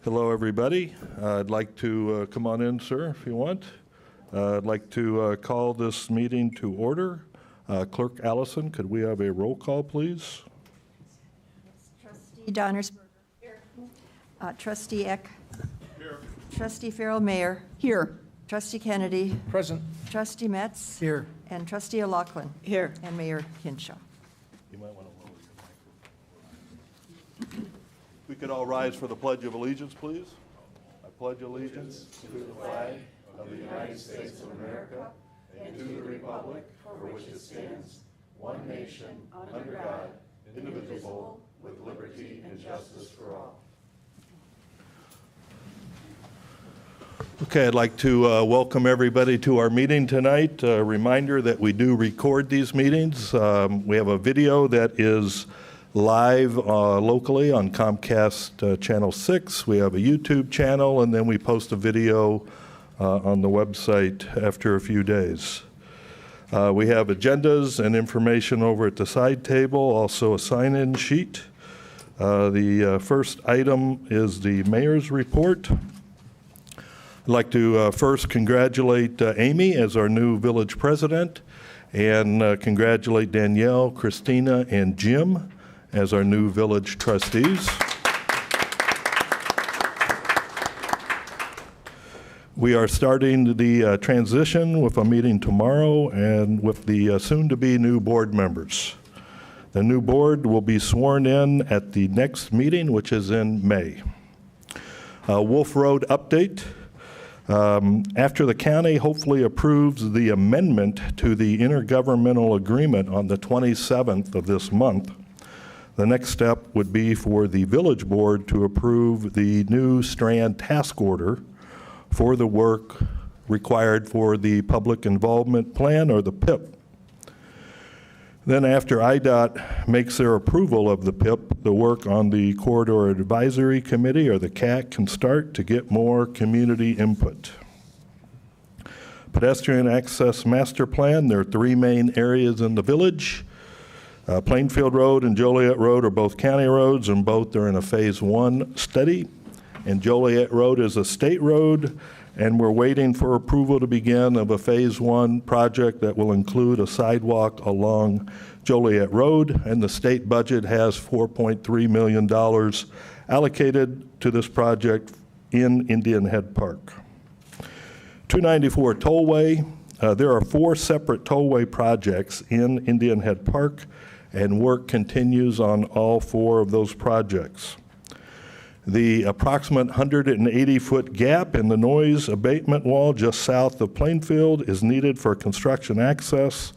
Hello, everybody. I'd like to come on in, sir, if you want. I'd like to call this meeting to order. Clerk Allison, could we have a roll call, please? Trustee Donnersberger. Here. Trustee Eck. Here. Trustee Farrell Mayer. Here. Trustee Kennedy. Present. Trustee Metz. Here. And Trustee O'Loughlin. Here. And Mayor Hinshaw. You might want to lower your microphone. We could all rise for the Pledge of Allegiance, please. I pledge allegiance to the flag of the United States of America and to the republic for which it stands, one nation, under God, indivisible, with liberty and justice for all. Okay, I'd like to welcome everybody to our meeting tonight. A reminder that we do record these meetings. We have a video that is live locally on Comcast Channel 6. We have a YouTube channel, and then we post a video on the website after a few days. We have agendas and information over at the side table, also a sign-in sheet. The first item is the mayor's report. I'd like to first congratulate Amy as our new village president, and congratulate Danielle, Christina, and Jim as our new village trustees. We are starting the transition with a meeting tomorrow and with the soon-to-be new board members. The new board will be sworn in at the next meeting, which is in May. Wolf Road update. After the county hopefully approves the amendment to the intergovernmental agreement on the 27th of this month, the next step would be for the village board to approve the new Strand task order for the work required for the public involvement plan, or the PIP. Then after IDOT makes their approval of the PIP, the work on the Corridor Advisory Committee, or the CAC, can start to get more community input. Pedestrian Access Master Plan, there are three main areas in the village. Plainfield Road and Joliet Road are both county roads, and both are in a Phase 1 study. And Joliet Road is a state road, and we're waiting for approval to begin of a Phase 1 project that will include a sidewalk along Joliet Road, and the state budget has $4.3 million allocated to this project in Indian Head Park. 294 Tollway, there are 4 separate tollway projects in Indian Head Park, and work continues on all 4 of those projects. The approximate 180-foot gap in the noise abatement wall just south of Plainfield is needed for construction access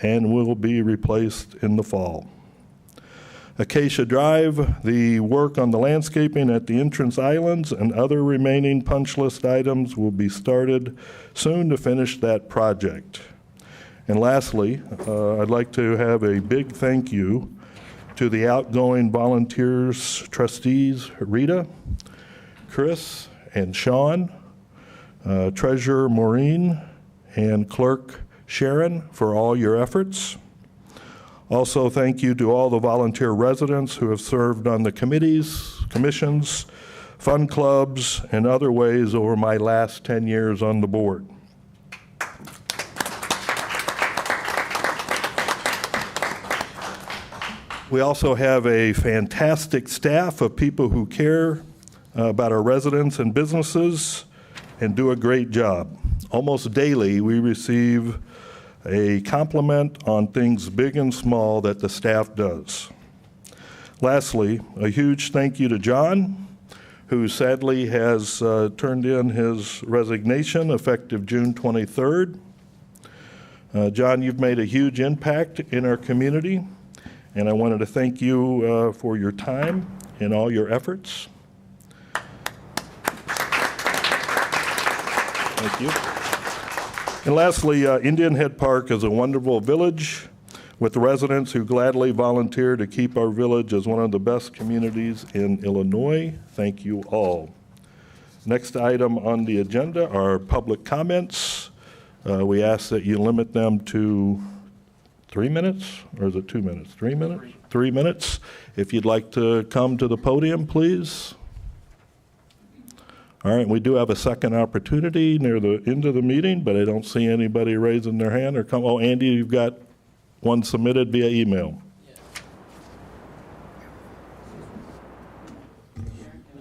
and will be replaced in the fall. Acacia Drive, the work on the landscaping at the entrance islands and other remaining punch list items will be started soon to finish that project. And lastly, I'd like to have a big thank you to the outgoing volunteers, trustees, Rita, Chris, and Sean, Treasurer Maureen, and Clerk Sharon for all your efforts. Also, thank you to all the volunteer residents who have served on the committees, commissions, fun clubs, and other ways over my last 10 years on the board. We also have a fantastic staff of people who care about our residents and businesses and do a great job. Almost daily, we receive a compliment on things big and small that the staff does. Lastly, a huge thank you to John, who sadly has turned in his resignation effective June 23rd. John, you've made a huge impact in our community, and I wanted to thank you for your time and all your efforts. Thank you. And lastly, Indian Head Park is a wonderful village with residents who gladly volunteer to keep our village as one of the best communities in Illinois. Thank you all. Next item on the agenda are public comments. We ask that you limit them to 3 minutes, or is it 2 minutes? 3 minutes? 3 minutes. If you'd like to come to the podium, please. All right, we do have a second opportunity near the end of the meeting, but I don't see anybody raising their hand or come. Oh, Andy, you've got one submitted via email.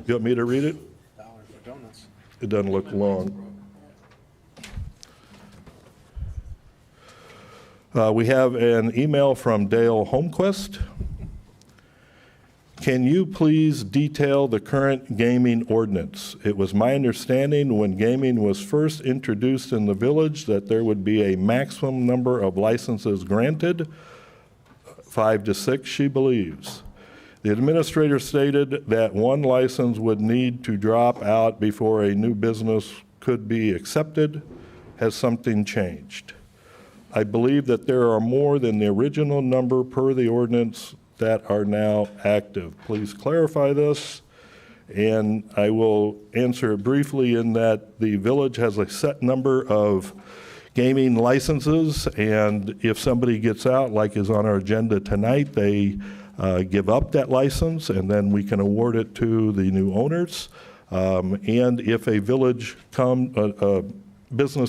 You want me to read it? It doesn't look long. We have an email from Dale Holmquist. Can you please detail the current gaming ordinance? It was my understanding when gaming was first introduced in the village that there would be a maximum number of licenses granted, 5 to 6, she believes. The administrator stated that one license would need to drop out before a new business could be accepted. Has something changed? I believe that there are more than the original number per the ordinance that are now active. Please clarify this, and I will answer it briefly in that the village has a set number of gaming licenses, and if somebody gets out, like is on our agenda tonight, they give up that license, and then we can award it to the new owners. And if a business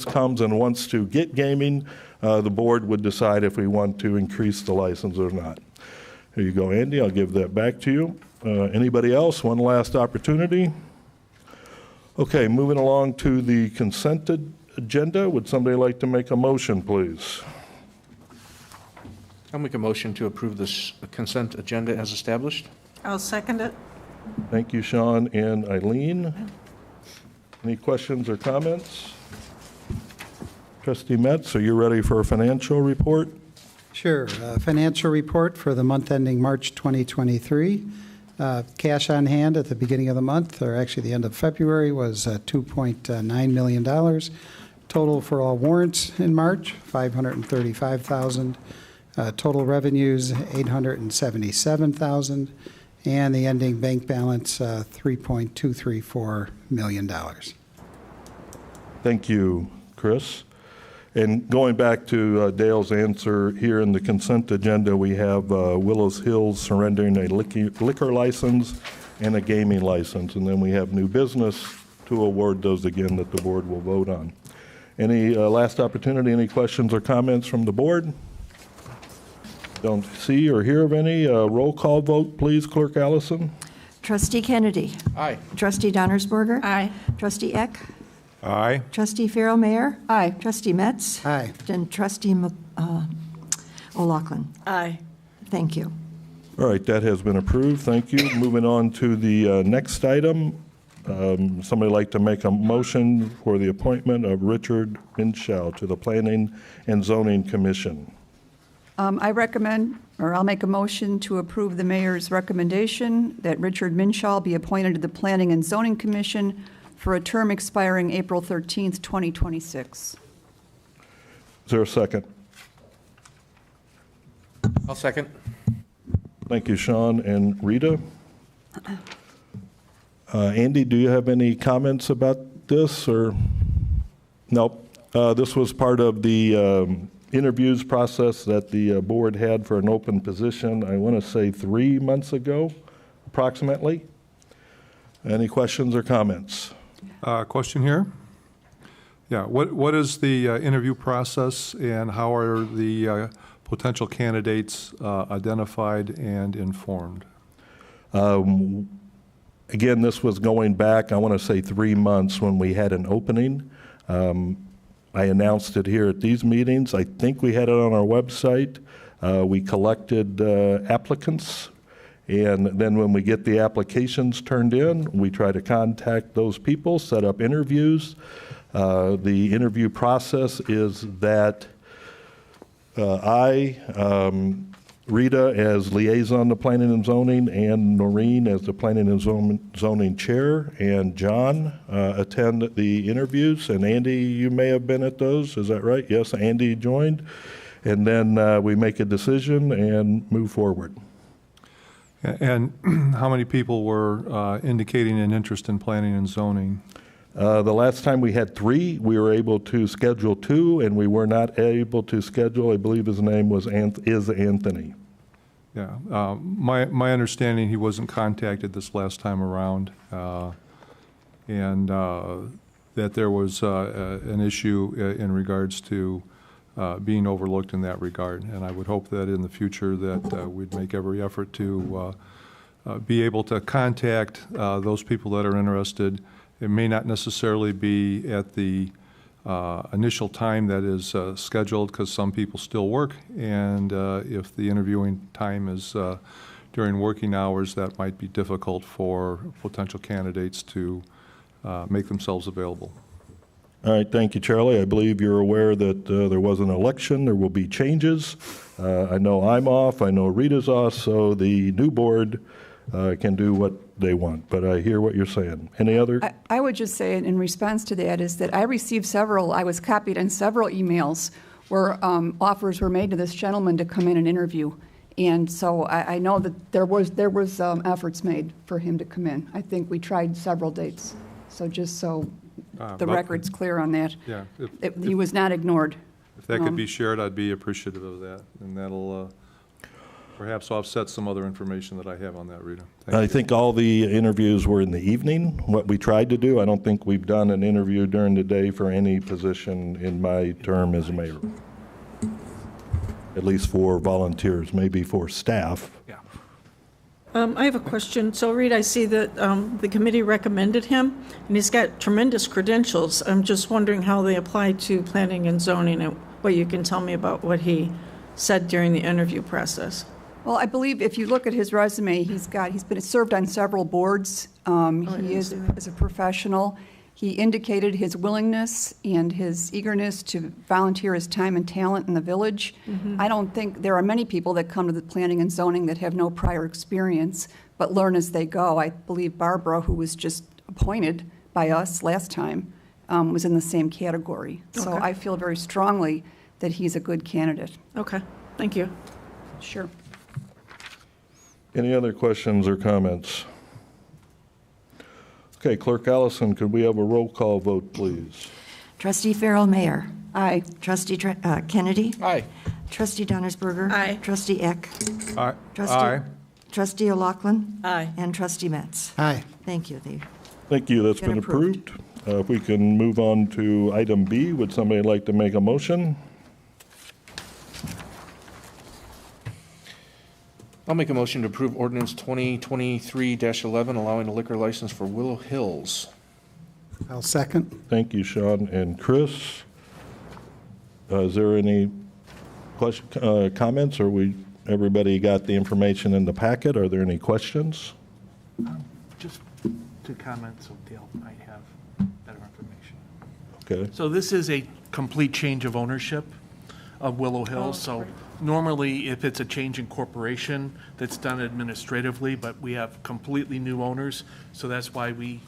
comes and wants to get gaming, the board would decide if we want to increase the license or not. Here you go, Andy. I'll give that back to you. Anybody else? One last opportunity. Okay, moving along to the consent agenda. Would somebody like to make a motion, please? I'll make a motion to approve this consent agenda as established. I'll second it. Thank you, Sean and Eileen. Any questions or comments? Trustee Metz, are you ready for a financial report? Sure. Financial report for the month ending March 2023. Cash on hand at the beginning of the month, or actually the end of February, was $2.9 million. Total for all warrants in March, $535,000. Total revenues, $877,000. And the ending bank balance, $3.234 million. Thank you, Chris. And going back to Dale's answer, here in the consent agenda, we have Willows Hills surrendering a liquor license and a gaming license. And then we have new business to award those again that the board will vote on. Any last opportunity, any questions or comments from the board? Don't see or hear of any. Roll call vote, please, Clerk Allison. Trustee Kennedy. Aye. Trustee Donnersberger. Aye. Trustee Eck. Aye. Trustee Farrell Mayor. Aye. Trustee Metz. Aye. And Trustee O'Loughlin. Aye. Thank you. All right, that has been approved. Thank you. Moving on to the next item. Somebody like to make a motion for the appointment of Richard Minshew to the Planning and Zoning Commission. I recommend, or I'll make a motion to approve the mayor's recommendation that Richard Minshew be appointed to the Planning and Zoning Commission for a term expiring April 13th, 2026. Is there a second? I'll second. Thank you, Sean and Rita. Andy, do you have any comments about this, or? Nope. This was part of the interviews process that the board had for an open position, I want to say 3 months ago, approximately. Any questions or comments? Question here. Yeah, what is the interview process, and how are the potential candidates identified and informed? Again, this was going back, I want to say 3 months when we had an opening. I announced it here at these meetings. I think we had it on our website. We collected applicants, and then when we get the applications turned in, we try to contact those people, set up interviews. The interview process is that Rita as liaison to planning and zoning, and Noreen as the planning and zoning chair, and John attend the interviews. And Andy, you may have been at those, is that right? Yes, Andy joined. And then we make a decision and move forward. And how many people were indicating an interest in planning and zoning? The last time we had 3, we were able to schedule 2, and we were not able to schedule, I believe his name is Anthony. Yeah, my understanding, he wasn't contacted this last time around. and that there was an issue in regards to being overlooked in that regard. And I would hope that in the future that we'd make every effort to be able to contact those people that are interested. It may not necessarily be at the initial time that is scheduled, because some people still work, and if the interviewing time is during working hours, that might be difficult for potential candidates to make themselves available. All right, thank you, Charlie. I believe you're aware that there was an election. There will be changes. I know I'm off. I know Rita's off, so the new board can do what they want. But I hear what you're saying. Any other? I would just say, in response to that, is that I received I was copied on several emails where offers were made to this gentleman to come in and interview. And so I know that there was efforts made for him to come in. I think we tried several dates. So just so the record's clear on that. Yeah. He was not ignored. If that could be shared, I'd be appreciative of that, and that'll perhaps offset some other information that I have on that, Rita. I think all the interviews were in the evening, what we tried to do. I don't think we've done an interview during the day for any position in my term as mayor, at least for volunteers, maybe for staff. Yeah. I have a question. So, Reed, I see that the committee recommended him, and he's got tremendous credentials. I'm just wondering how they apply to planning and zoning, and what you can tell me about what he said during the interview process. Well, I believe if you look at his resume, he's been served on several boards. He is a professional. He indicated his willingness and his eagerness to volunteer his time and talent in the village. I don't think there are many people that come to the planning and zoning that have no prior experience, but learn as they go. I believe Barbara, who was just appointed by us last time, was in the same category. So Okay. I feel very strongly that he's a good candidate. Okay, thank you. Sure. Any other questions or comments? Okay, Clerk Allison, could we have a roll call vote, please? Trustee Farrell Mayor. Aye. Trustee Kennedy. Aye. Trustee Donnersberger. Aye. Trustee Eck. Aye. Trustee- Trustee O'Loughlin. Aye. And Trustee Metz. Aye. Thank you. Thank you, that's Been been approved. approved. If we can move on to item B, would somebody like to make a motion? I'll make a motion to approve ordinance 2023-11, allowing a liquor license for Willow Hills. I'll second. Thank you, Sean and Chris. Is there any comments, or everybody got the information in the packet? Are there any questions? Just to comment, so Dale might have better information. Okay, So this is a complete change of ownership of Willow Hills. So normally, if it's a change in corporation, that's done administratively, but we have completely new owners. So that's why we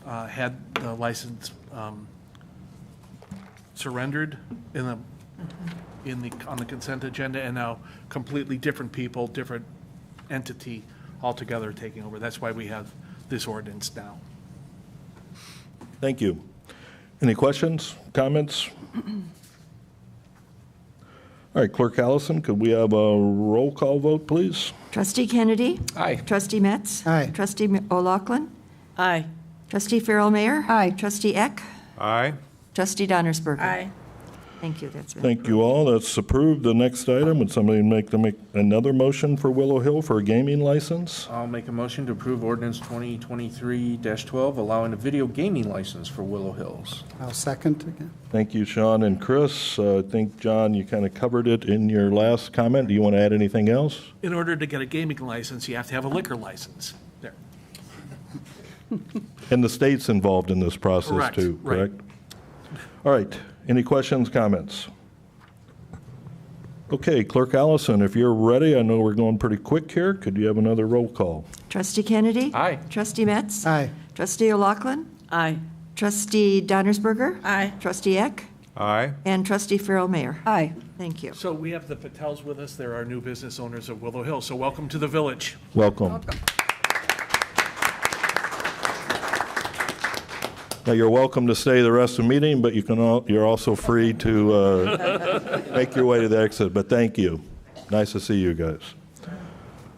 had the license surrendered on the consent agenda, and now completely different people, different entity altogether taking over. That's why we have this ordinance now. thank you. Any questions, comments? All right, Clerk Allison, could we have a roll call vote, please? Trustee Kennedy. Aye. Trustee Metz. Aye. Trustee O'Loughlin. Aye. Trustee Farrell Mayor. Aye. Trustee Eck. Aye. Trustee Donnersberger. Aye. Thank you. That's been Thank you all, that's approved. The next item, would somebody make another motion for Willow Hill for a gaming license? I'll make a motion to approve ordinance 2023-12, allowing a video gaming license for Willow Hills. I'll second again. Thank you, Sean and Chris. I think, John, you kind of covered it in your last comment. Do you want to add anything else? In order to get a gaming license, you have to have a liquor license. There. And the state's involved in this process Correct, too, right. correct? All right, any questions, comments? Okay, Clerk Allison, if you're ready, I know we're going pretty quick here. Could you have another roll call? Trustee Kennedy. Aye. Trustee Metz. Aye. Trustee O'Loughlin. Aye. Trustee Donnersberger. Aye. Trustee Eck. Aye. And Trustee Farrell Mayor. Aye. Thank you. So we have the Patels with us. They're our new business owners of Willow Hill. So welcome to the village. Welcome. Now, you're welcome to stay the rest of the meeting, but you're also free to make your way to the exit, but thank you. Nice to see you guys.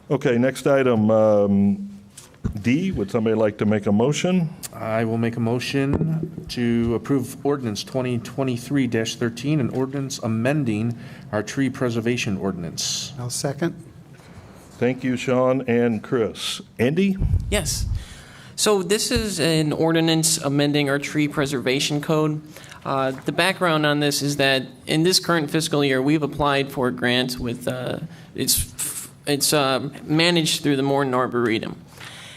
Okay, next item, D, would somebody like to make a motion? I will make a motion to approve ordinance 2023-13, an ordinance amending our tree preservation ordinance. I'll second. Thank you, Sean and Chris. Andy? Yes. So this is an ordinance amending our tree preservation code. The background on this is that in this current fiscal year, we've applied for a grant with, it's managed through the Morton Arboretum.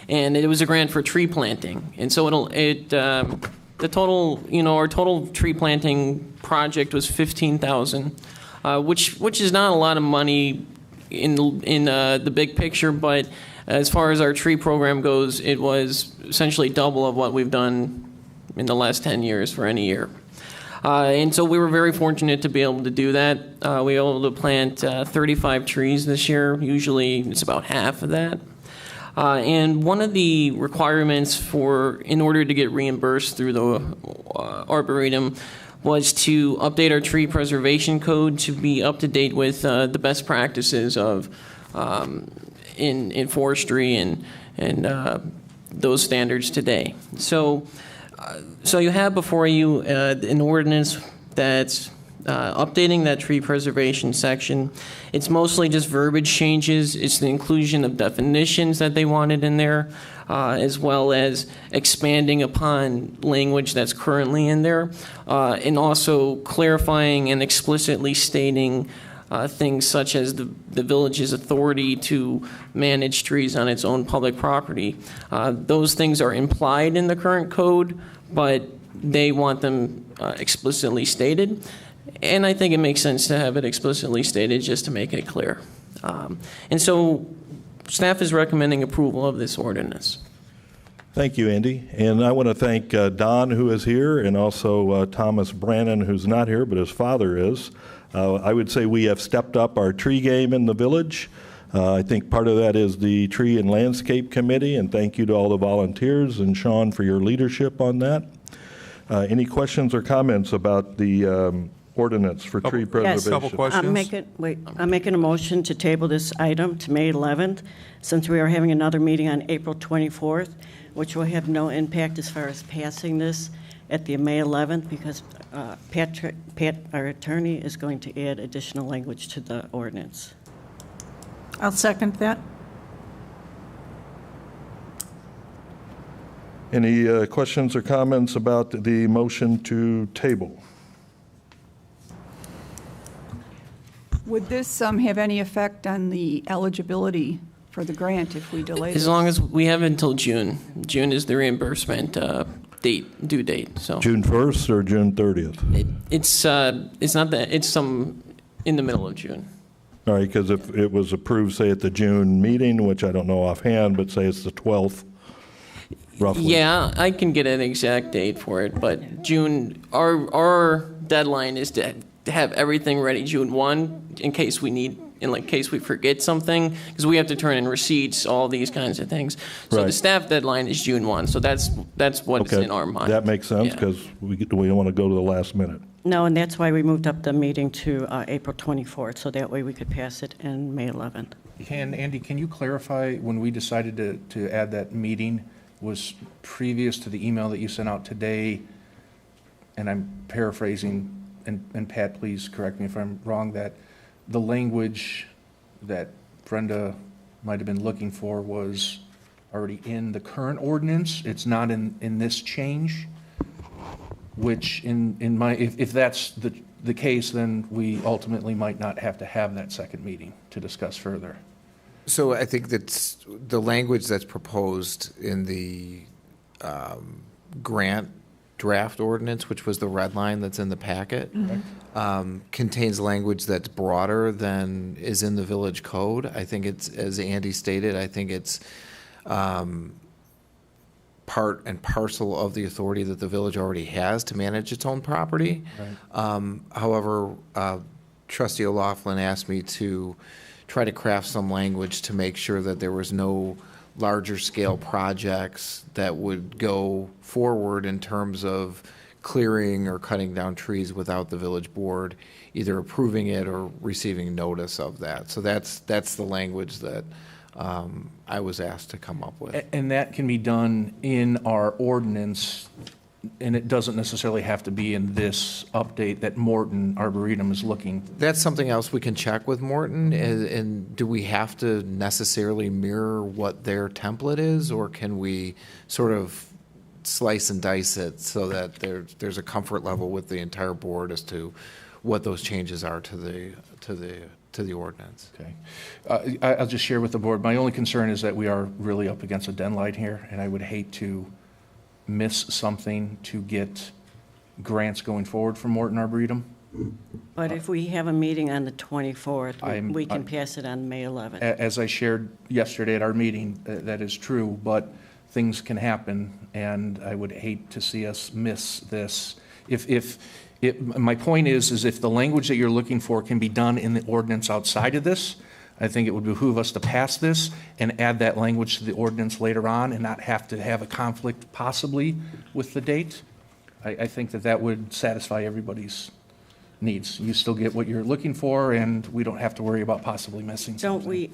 And it was a grant for tree planting. And so the total, our total tree planting project was $15,000, which is not a lot of money in the big picture, but as far as our tree program goes, it was essentially double of what we've done in the last 10 years for any year. And so we were very fortunate to be able to do that. We were able to plant 35 trees this year. Usually it's about half of that. And one of the requirements in order to get reimbursed through the Arboretum was to update our tree preservation code to be up to date with the best practices of in forestry and those standards today. So you have before you an ordinance that's updating that tree preservation section. It's mostly just verbiage changes. It's the inclusion of definitions that they wanted in there, as well as expanding upon language that's currently in there, and also clarifying and explicitly stating things such as the village's authority to manage trees on its own public property. Those things are implied in the current code, but they want them explicitly stated. And I think it makes sense to have it explicitly stated just to make it clear. And so staff is recommending approval of this ordinance. Thank you, Andy. And I want to thank Don, who is here, and also Thomas Brannon, who's not here, but his father is. I would say we have stepped up our tree game in the village. I think part of that is the Tree and Landscape Committee, and thank you to all the volunteers and Sean for your leadership on that. Any questions or comments about the ordinance for tree preservation? Couple questions. I'm making a motion to table this item to May 11th, since we are having another meeting on April 24th, which will have no impact as far as passing this at the May 11th, because Pat, our attorney, is going to add additional language to the ordinance. I'll second that. Any questions or comments about the motion to table? Would this have any effect on the eligibility for the grant if we delay As this? long as we have until June. June is the reimbursement due date. So June 1st or June 30th? it's not that, it's in the middle of June. All right, because if it was approved, say, at the June meeting, which I don't know offhand, but say it's the 12th, roughly. Yeah, I can get an exact date for it, but June, our deadline is to have everything ready June 1 in case we forget something, because we have to turn in receipts, all these kinds of things. So Right. the staff deadline is June 1, so that's what's Okay, in our mind. that makes sense, Yeah. because we don't want to go to the last minute. No, and that's why we moved up the meeting to April 24th, so that way we could pass it in May 11th. Andy, can you clarify when we decided to add that meeting was previous to the email that you sent out today? And I'm paraphrasing, and Pat, please correct me if I'm wrong, that the language that Brenda might have been looking for was already in the current ordinance. It's not in this change, which if that's the case, then we ultimately might not have to have that second meeting to discuss further. So I think that's the language that's proposed in the grant draft ordinance, which was the red line that's in the packet, contains language that's broader than is in the village code. I think it's, as Andy stated, I think it's part and parcel of the authority that the village already has to manage its own property. Right. However, Trustee O'Loughlin asked me to try to craft some language to make sure that there was no larger scale projects that would go forward in terms of clearing or cutting down trees without the village board either approving it or receiving notice of that. So that's the language that I was asked to come up with. And that can be done in our ordinance, and it doesn't necessarily have to be in this update that Morton Arboretum is looking. That's something else we can check with Morton, and do we have to necessarily mirror what their template is, or can we sort of slice and dice it so that there's a comfort level with the entire board as to what those changes are to the ordinance? Okay. I'll just share with the board, my only concern is that we are really up against a deadline here, and I would hate to miss something to get grants going forward from Morton Arboretum. But if we have a meeting on the 24th, I'm- we can pass it on May 11th. As I shared yesterday at our meeting, that is true, but things can happen, and I would hate to see us miss this. My point is if the language that you're looking for can be done in the ordinance outside of this, I think it would behoove us to pass this and add that language to the ordinance later on and not have to have a conflict possibly with the date. I think that would satisfy everybody's needs. You still get what you're looking for, and we don't have to worry about possibly missing something.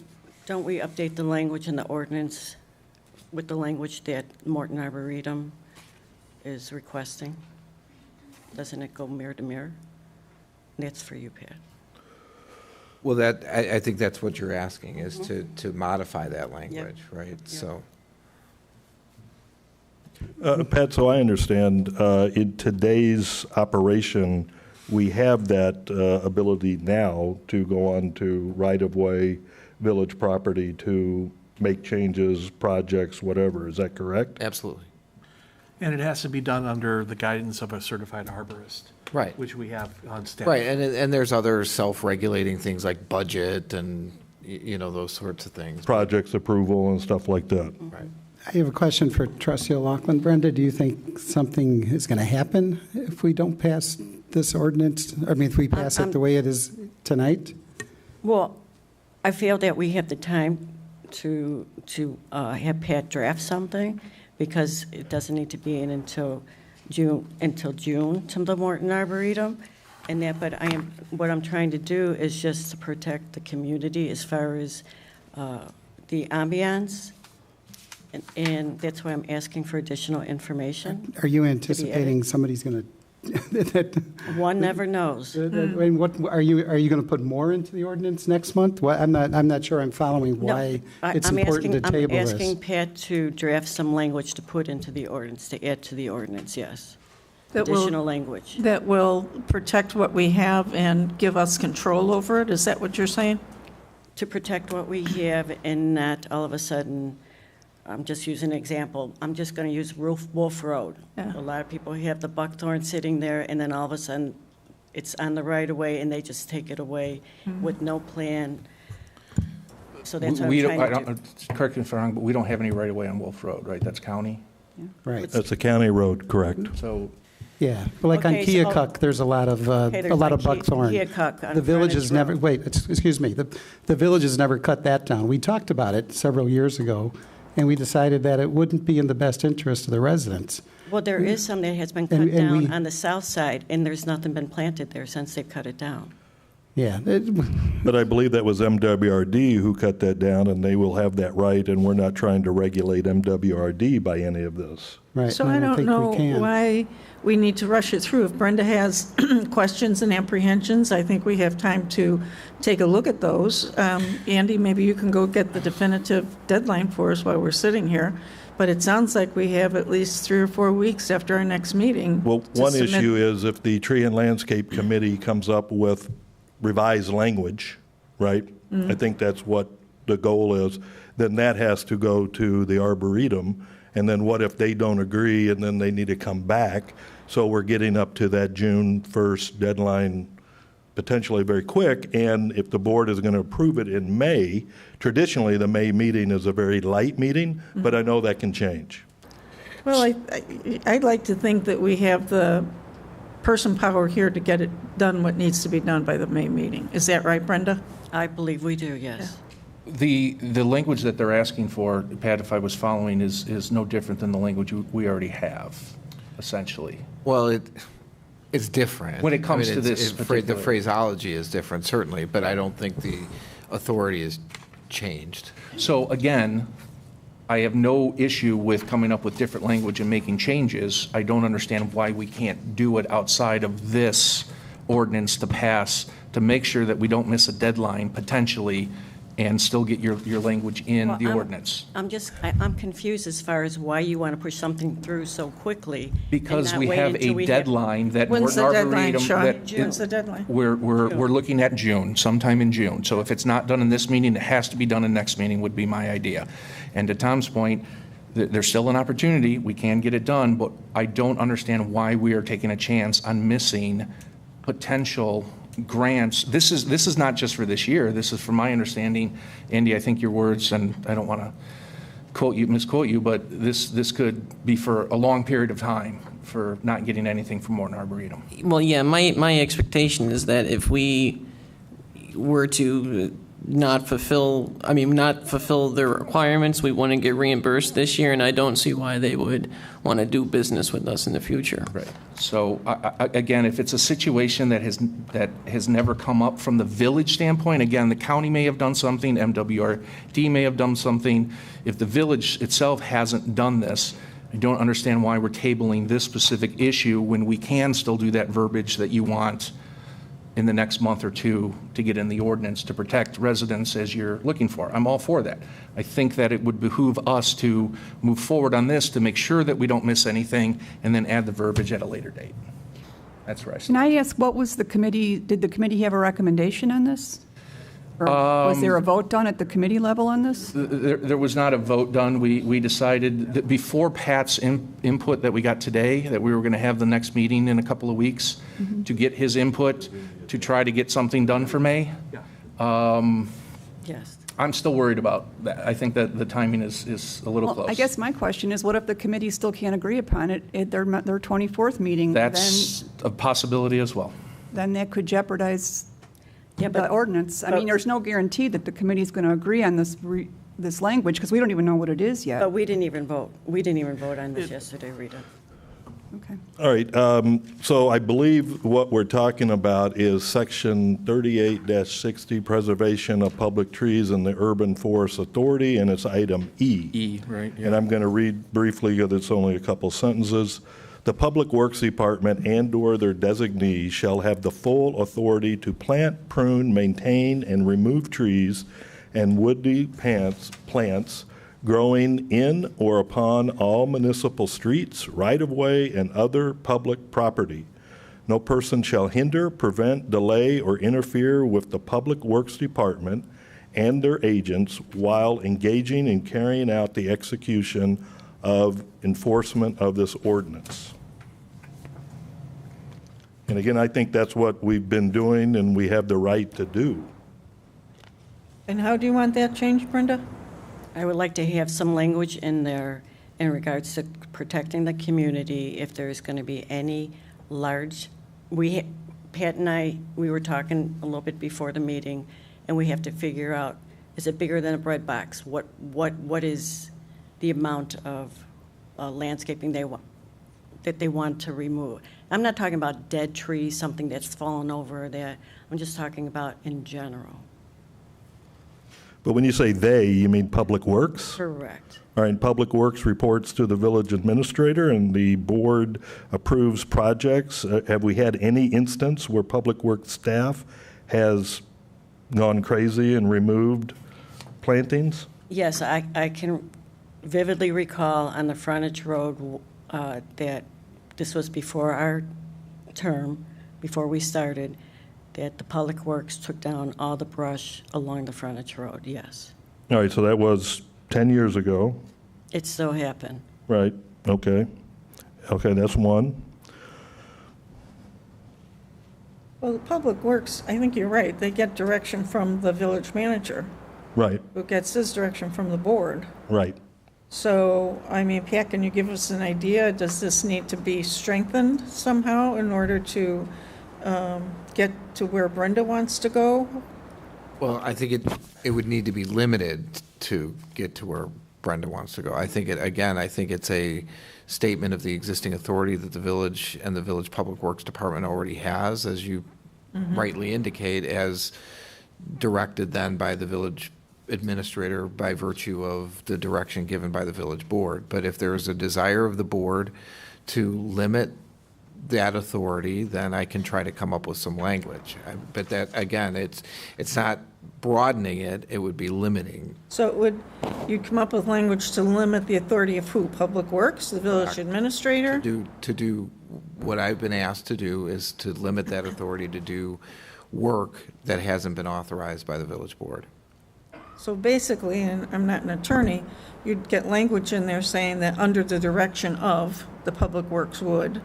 Don't we update the language in the ordinance with the language that Morton Arboretum is requesting? Doesn't it go mirror to mirror? That's for you, Pat. Well, I think that's what you're asking, is to modify that language, right? So. Pat, so I understand, in today's operation, we have that ability now to go on to right-of-way, village property to make changes, projects, whatever. Is that correct? Absolutely. And it has to be done under the guidance of a certified arborist. Right. Which we have on staff. Right, and there's other self-regulating things like budget and, those sorts of things. Projects approval and stuff like that. Right. I have a question for Trustee O'Loughlin. Brenda, do you think something is going to happen if we don't pass this ordinance? I mean, if we pass it the way it is tonight? Well, I feel that we have the time to have Pat draft something, because it doesn't need to be in until June to the Morton Arboretum. And that, but what I'm trying to do is just to protect the community as far as the ambiance. And that's why I'm asking for additional information. Are you anticipating somebody's going to? One never knows. What are you going to put more into the ordinance next month? I'm not sure I'm following why it's important to table this. I'm asking Pat to draft some language to put into the ordinance, to add to the ordinance, yes. Additional language. That will protect what we have and give us control over it? Is that what you're saying? To protect what we have and not all of a sudden, I'm just using an example, I'm just going to use Wolf Road. Yeah. A lot of people have the buckthorn sitting there, and then all of a sudden, it's on the right-of-way, and they just take it away with no plan. So that's what I'm trying to do. Correct me if I'm wrong, but we don't have any right-of-way on Wolf Road, right? That's county? Right. That's a county road, correct? So Yeah, but like on Okay, so- Keokuk, there's a lot of there's buckthorn. Keokuk on The village has Furnace never, Road. wait, excuse me, the village has never cut that down. We talked about it several years ago, and we decided that it wouldn't be in the best interest of the residents. Well, there is some that has been cut And down we- on the south side, and there's nothing been planted there since they cut it down. Yeah, But I believe that was MWRD who cut that down, and they will have that right, and we're not trying to regulate MWRD by any of this. right. So and I don't think know we can. why we need to rush it through. If Brenda has questions and apprehensions, I think we have time to take a look at those. Andy, maybe you can go get the definitive deadline for us while we're sitting here. But it sounds like we have at least 3 or 4 weeks after our next meeting. Well, to one submit- issue is if the Tree and Landscape Committee comes up with revised language, right? I think that's what the goal is. Then that has to go to the Arboretum. And then what if they don't agree and then they need to come back? So we're getting up to that June 1st deadline potentially very quick. And if the board is going to approve it in May, traditionally the May meeting is a very light meeting, but I know that can change. Well, I'd like to think that we have the person power here to get it done what needs to be done by the May meeting. Is that right, Brenda? I believe we do, yes. the language that they're asking for, Pat, if I was following, is no different than the language we already have, essentially. Well, it's different. When it comes to this the particular- phraseology is different, certainly, but I don't think the authority is changed. So again, I have no issue with coming up with different language and making changes. I don't understand why we can't do it outside of this ordinance to pass, to make sure that we don't miss a deadline potentially and still get your language in Well, the ordinance. I'm confused as far as why you want to push something through so quickly. and Because not we wait have until a we deadline that When's the Morton deadline, Arboretum. Sean? that- When's the deadline? We're looking at June, sometime in June. So if it's not done in this meeting, it has to be done in next meeting would be my idea. And to Tom's point, there's still an opportunity, we can get it done, but I don't understand why we are taking a chance on missing potential grants. This is not just for this year, this is from my understanding, Andy, I think your words, and I don't want to misquote you, but this could be for a long period of time for not getting anything from Morton Arboretum. Well, yeah, my expectation is that if we were to not fulfill the requirements, we want to get reimbursed this year, and I don't see why they would want to do business with us in the future. Right. So, again, if it's a situation that has never come up from the village standpoint, again, the county may have done something, MWRD may have done something. If the village itself hasn't done this, I don't understand why we're tabling this specific issue when we can still do that verbiage that you want in the next month or two to get in the ordinance to protect residents as you're looking for. I'm all for that. I think that it would behoove us to move forward on this to make sure that we don't miss anything and then add the verbiage at a later date. That's where I Can stand. I ask, what was the committee, did the committee have a recommendation on this? Or was there a vote done at the committee level on this? There was not a vote done. We decided that before Pat's input that we got today, that we were going to have the next meeting in a couple of weeks to get his input to try to get something done for May. Yes. I'm still worried about that. I think that the timing is a little Well, close. I guess my question is, what if the committee still can't agree upon it at their 24th meeting? That's a possibility as well. Then that could jeopardize Yeah, the but ordinance. I mean, there's no guarantee that the committee's going to agree on this language, because we don't even know what it is yet. But we didn't even vote. We didn't even vote on this yesterday, Rita. Okay. All right, so I believe what we're talking about is Section 38-60, Preservation of Public Trees in the Urban Forest Authority, and it's item E. E, right? And I'm going to read briefly, because it's only a couple sentences. The Public Works Department and/or their designees shall have the full authority to plant, prune, maintain, and remove trees and woody plants growing in or upon all municipal streets, right-of-way, and other public property. No person shall hinder, prevent, delay, or interfere with the Public Works Department and their agents while engaging in carrying out the execution of enforcement of this ordinance. And again, I think that's what we've been doing and we have the right to do. And how do you want that changed, Brenda? I would like to have some language in there in regards to protecting the community if there's going to be any large, Pat and I, we were talking a little bit before the meeting, and we have to figure out, is it bigger than a bread box? What is the amount of landscaping that they want to remove? I'm not talking about dead trees, something that's fallen over there. I'm just talking about in general. But when you say they, you mean Public Works? Correct. All right, Public Works reports to the village administrator and the board approves projects. Have we had any instance where Public Works staff has gone crazy and removed plantings? Yes, I can vividly recall on the frontage road that this was before our term, before we started, that the Public Works took down all the brush along the frontage road, yes. All right, so that was 10 years ago, It still happened. right? Okay. Okay, that's one. Well, the Public Works, I think you're right, they get direction from the village manager, Right, who gets his direction from the board. right. So, I mean, Pat, can you give us an idea? Does this need to be strengthened somehow in order to get to where Brenda wants to go? Well, I think it would need to be limited to get to where Brenda wants to go. I think I think it's a statement of the existing authority that the village and the Village Public Works Department already has, as you rightly indicate, as directed then by the village administrator by virtue of the direction given by the village board. But if there is a desire of the board to limit that authority, then I can try to come up with some language. But that, again, it's not broadening it, it would be limiting. So you'd come up with language to limit the authority of who? Public Works, the village administrator? To do what I've been asked to do is to limit that authority to do work that hasn't been authorized by the village board. So basically, and I'm not an attorney, you'd get language in there saying that under the direction of the Public Works would,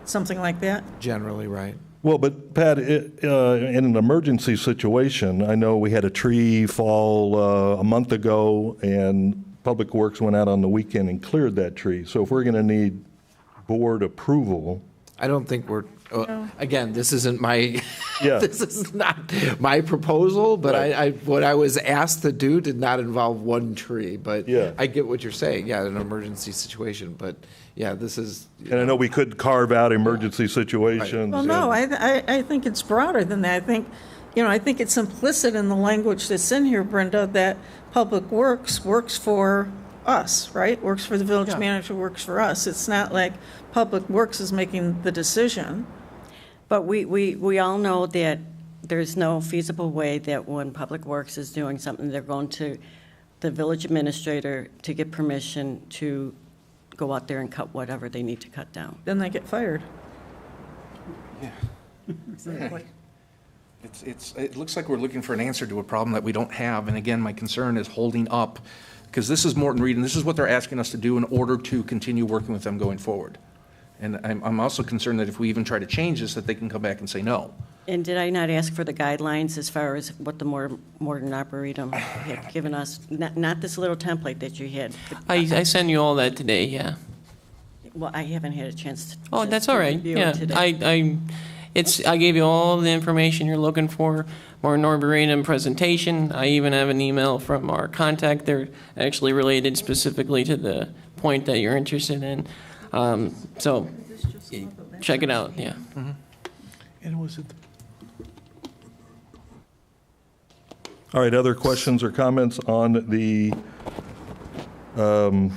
something like that? Generally, right. Well, but Pat, in an emergency situation, I know we had a tree fall a month ago, and Public Works went out on the weekend and cleared that tree. So if we're going to need board approval. I don't think we're, again, this isn't my, Yeah. this is not my proposal, but Right. what I was asked to do did not involve one tree. But Yeah. I get what you're saying, yeah, an emergency situation, but yeah, this is. And I know we could carve out emergency situations. Well, no, and- I think it's broader than that. I think it's implicit in the language that's in here, Brenda, that Public Works works for us, right? Works for the village manager, works for us. It's not like Public Works is making the decision. But we all know that there's no feasible way that when Public Works is doing something, they're going to the village administrator to get permission to go out there and cut whatever they need to cut down. Then they get fired. It looks like we're looking for an answer to a problem that we don't have. And again, my concern is holding up, because this is Morton Reed, and this is what they're asking us to do in order to continue working with them going forward. And I'm also concerned that if we even try to change this, that they can come back and say no. And did I not ask for the guidelines as far as what the Morton Arboretum had given us? Not this little template that you had. I sent you all that today, yeah. Well, I haven't had a chance to. Oh, that's all right, review it yeah. today. I gave you all the information you're looking for, Morton Arboretum presentation. I even have an email from our contact. They're actually related specifically to the point that you're interested in. So check it out, yeah. And was it All right, other questions or comments on the item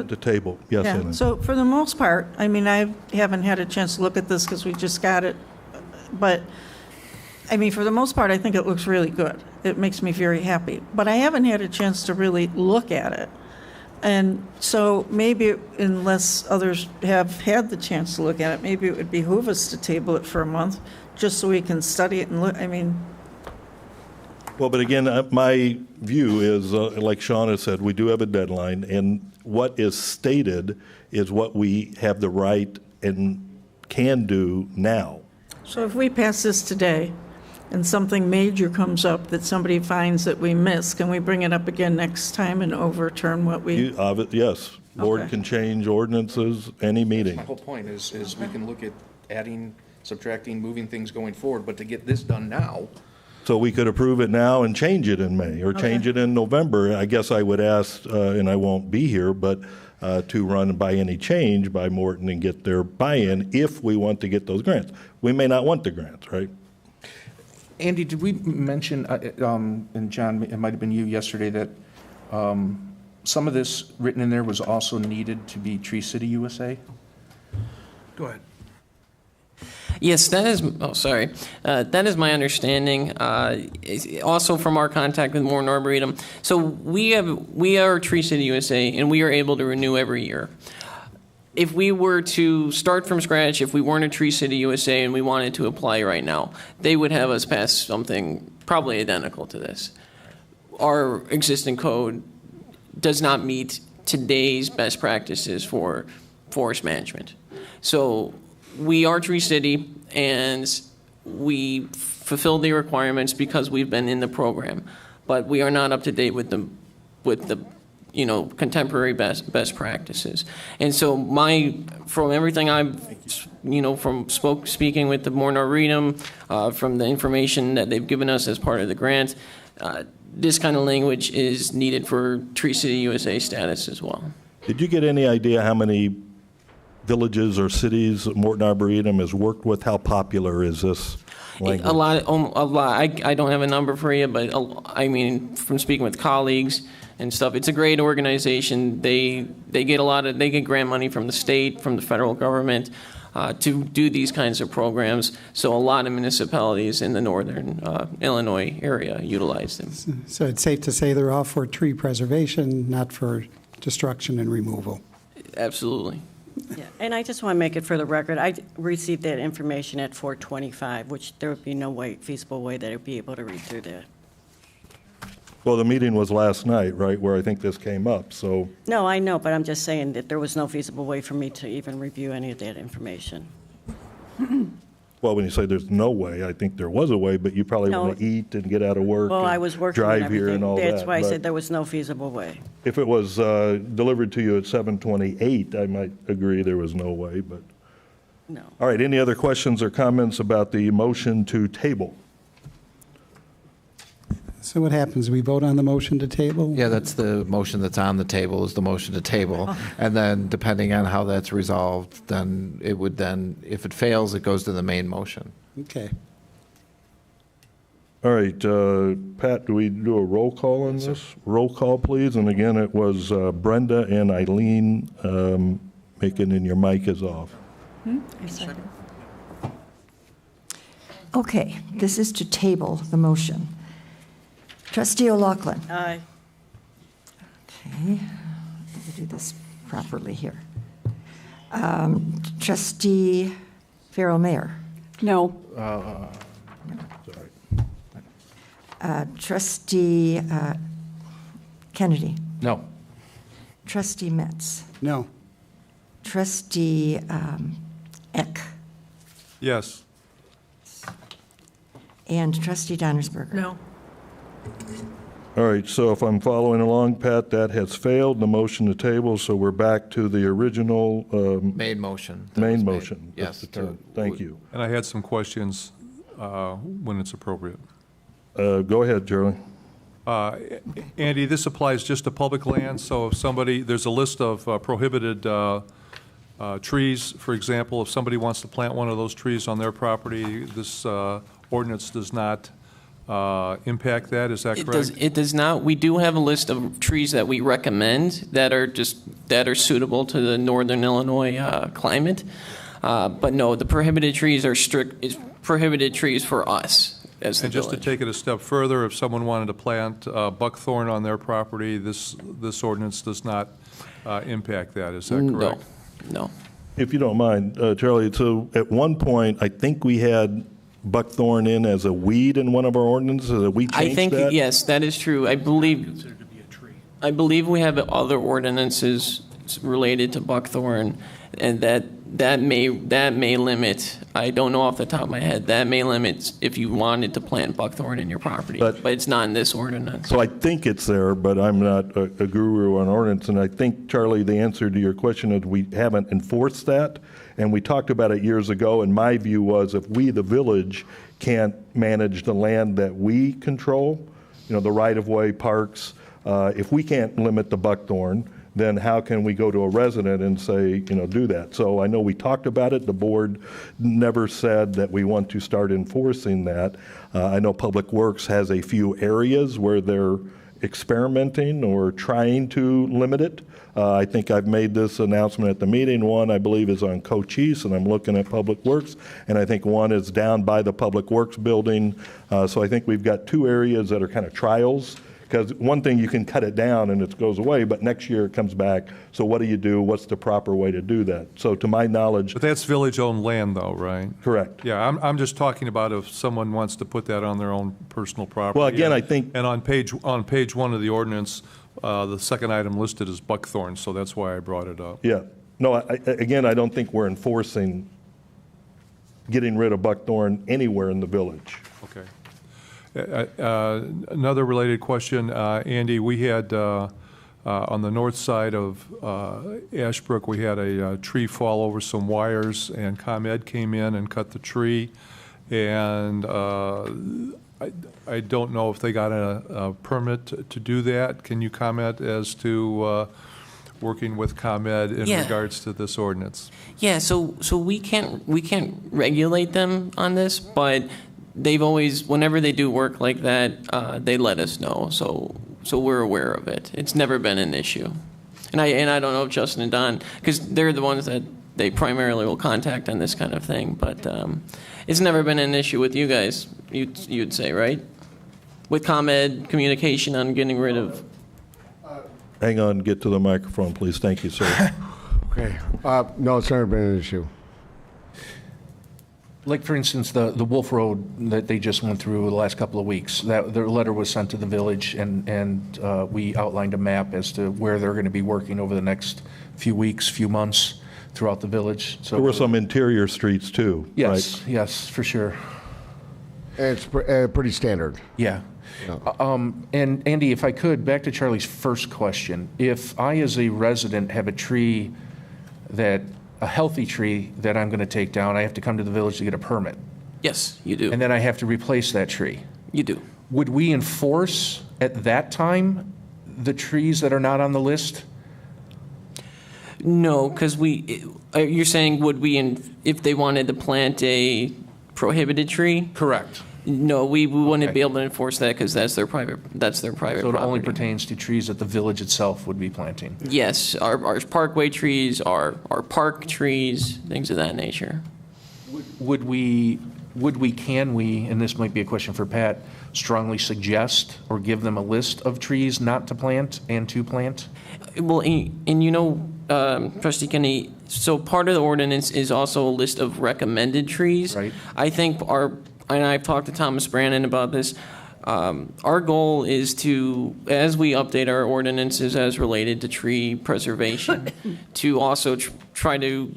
to table? Yes, Yeah, Ellen. so for the most part, I mean, I haven't had a chance to look at this because we just got it, but, I mean, for the most part, I think it looks really good. It makes me very happy, but I haven't had a chance to really look at it. And so maybe, unless others have had the chance to look at it, maybe it would behoove us to table it for a month, just so we can study it and look, I mean, Well, but again, my view is, like Shauna said, we do have a deadline, and what is stated is what we have the right and can do now. so if we pass this today and something major comes up that somebody finds that we missed, can we bring it up again next time and overturn what we? Yes, board Okay. can change ordinances any meeting. My whole point is we can look at adding, subtracting, moving things going forward, but to get this done now, So we could approve it now and change it in May, or change it in November. I guess I would ask, and I won't be here, but to run by any change by Morton and get their buy-in if we want to get those grants. We may not want the grants, right? Andy, did we mention, and John, it might have been you yesterday, that some of this written in there was also needed to be Tree City USA? Go ahead. Yes, that is, that is my understanding, also from our contact with Morton Arboretum. So we are Tree City USA, and we are able to renew every year. If we were to start from scratch, if we weren't a Tree City USA and we wanted to apply right now, they would have us pass something probably identical to this. Our existing code does not meet today's best practices for forest management. So we are Tree City, and we fulfill the requirements because we've been in the program, but we are not up to date with the contemporary best practices. And so from everything I've speaking with the Morton Arboretum, from the information that they've given us as part of the grant, this kind of language is needed for Tree City USA status as well. Did you get any idea how many villages or cities Morton Arboretum has worked with? How popular is this language? A lot. I don't have a number for you, but I mean, from speaking with colleagues and stuff, it's a great organization. They get grant money from the state, from the federal government, to do these kinds of programs. So a lot of municipalities in the northern Illinois area utilize them. So it's safe to say they're all for tree preservation, not for destruction and removal. Absolutely. Yeah, and I just want to make it for the record, I received that information at 4:25, which there would be no feasible way that I'd be able to read through that. Well, the meeting was last night, right, where I think this came up, so, No, I know, but I'm just saying that there was no feasible way for me to even review any of that information. well, when you say there's no way, I think there was a way, but you probably No. want to eat and get out of work Well, and I was working and drive here and everything. all that. That's why I but said there was no feasible way. If it was delivered to you at 7:28, I might agree there was no way, but. No. All right, any other questions or comments about the motion to table? So what happens? We vote on the motion to table? Yeah, that's the motion that's on the table, is the motion to table. And then depending on how that's resolved, then it would then, if it fails, it goes to the main motion. Okay. All right, Pat, do we do a roll call on this? Roll call, please, and again, it was Brenda and Eileen making, and your mic is off. Okay, this is to table the motion. Trustee O'Loughlin. Aye. Okay, let me do this properly here. Trustee Farrell Mayor. No. Trustee Kennedy. No. Trustee Metz. No. Trustee Eck. Yes. And Trustee Donnersberger. No. All right, so if I'm following along, Pat, that has failed, the motion to table, so we're back to the original Main motion. that main was made. motion. That's Yes. the term. Thank you. And I had some questions when it's appropriate. Go ahead, Charlie. Andy, this applies just to public land, so if somebody, there's a list of prohibited trees, for example, if somebody wants to plant one of those trees on their property, this ordinance does not impact that, is that correct? It does not. We do have a list of trees that we recommend that are suitable to the northern Illinois climate. But no, the prohibited trees are prohibited trees for us as the And just to village. take it a step further, if someone wanted to plant buckthorn on their property, this ordinance does not impact that, is that correct? No. If you don't mind, Charlie, so at one point, I think we had buckthorn in as a weed in one of our ordinances. Have we changed I think, that? yes, that is true. I believe Considered to be a tree. we have other ordinances related to buckthorn, and that may limit, I don't know off the top of my head, that may limit if you wanted to plant buckthorn in your property, But- but it's not in this ordinance. So I think it's there, but I'm not a guru on ordinance. And I think, Charlie, the answer to your question is we haven't enforced that. And we talked about it years ago, and my view was if we, the village, can't manage the land that we control, the right-of-way, parks, if we can't limit the buckthorn, then how can we go to a resident and say, do that? So I know we talked about it. The board never said that we want to start enforcing that. I know Public Works has a few areas where they're experimenting or trying to limit it. I think I've made this announcement at the meeting. One, I believe, is on Cochise, and I'm looking at Public Works, and I think one is down by the Public Works building. So I think we've got two areas that are kind of trials, because one thing, you can cut it down and it goes away, but next year it comes back. So what do you do? What's the proper way to do that? So to my knowledge, But that's village-owned land, though, right? correct. Yeah, I'm just talking about if someone wants to put that on their own personal property. Well, again, I think- And on page one of the ordinance, the second item listed is buckthorn, so that's why I brought it up. Yeah. No, again, I don't think we're enforcing getting rid of buckthorn anywhere in the village. Okay. Another related question, Andy, we had, on the north side of Ashbrook, we had a tree fall over some wires, and ComEd came in and cut the tree, and I don't know if they got a permit to do that. Can you comment as to working with ComEd in Yeah. regards to this ordinance? Yeah, so we can't regulate them on this, but they've always, whenever they do work like that, they let us know, so we're aware of it. It's never been an issue. And I don't know if Justin and Don, because they're the ones that they primarily will contact on this kind of thing, but it's never been an issue with you guys, you'd say, right? With ComEd communication on getting rid of... Hang on, get to the microphone, please. Thank you, sir. Okay. No, it's never been an issue. Like, for instance, the Wolf Road that they just went through the last couple of weeks, that their letter was sent to the village, and we outlined a map as to where they're going to be working over the next few weeks, few months throughout the village. So There were some interior streets, too, yes, right? yes, for sure. It's pretty standard. Yeah. And Andy, if I could, back to Charlie's first question. If I, as a resident, have a healthy tree that I'm going to take down, I have to come to the village to get a permit. Yes, you do. And then I have to replace that tree. You do. Would we enforce at that time the trees that are not on the list? No, because you're saying if they wanted to plant a prohibited tree? Correct. No, we wouldn't Okay. be able to enforce that because that's their private So it property. only pertains to trees that the village itself would be planting? Yes, our parkway trees, our park trees, things of that nature. Can we, and this might be a question for Pat, strongly suggest or give them a list of trees not to plant and to plant? Well, Trustee Kennedy, so part of the ordinance is also a list of recommended trees. Right. I think and I've talked to Thomas Brannon about this, our goal is to, as we update our ordinances as related to tree preservation, to also try to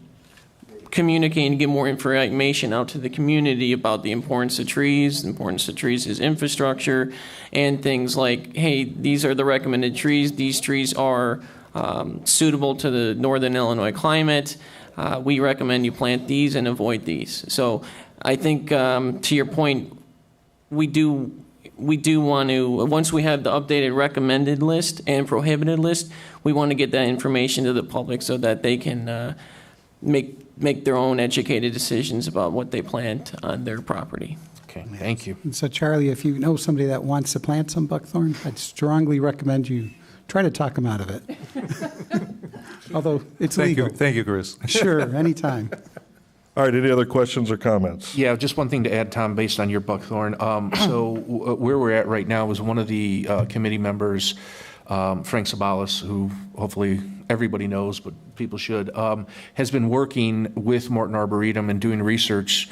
communicate and get more information out to the community about the importance of trees. The importance of trees is infrastructure, and things like, hey, these are the recommended trees. These trees are suitable to the northern Illinois climate. We recommend you plant these and avoid these. So I think, to your point, we do want to, once we have the updated recommended list and prohibited list, we want to get that information to the public so that they can make their own educated decisions about what they plant on their property. Okay, thank you. And so, Charlie, if you know somebody that wants to plant some buckthorn, I'd strongly recommend you try to talk them out of it. Although it's legal. Thank you, Chris. Sure, anytime. All right, any other questions or comments? Yeah, just one thing to add, Tom, based on your buckthorn. Where we're at right now is one of the committee members, Frank Sabalas, who hopefully everybody knows, but people should, has been working with Morton Arboretum and doing research.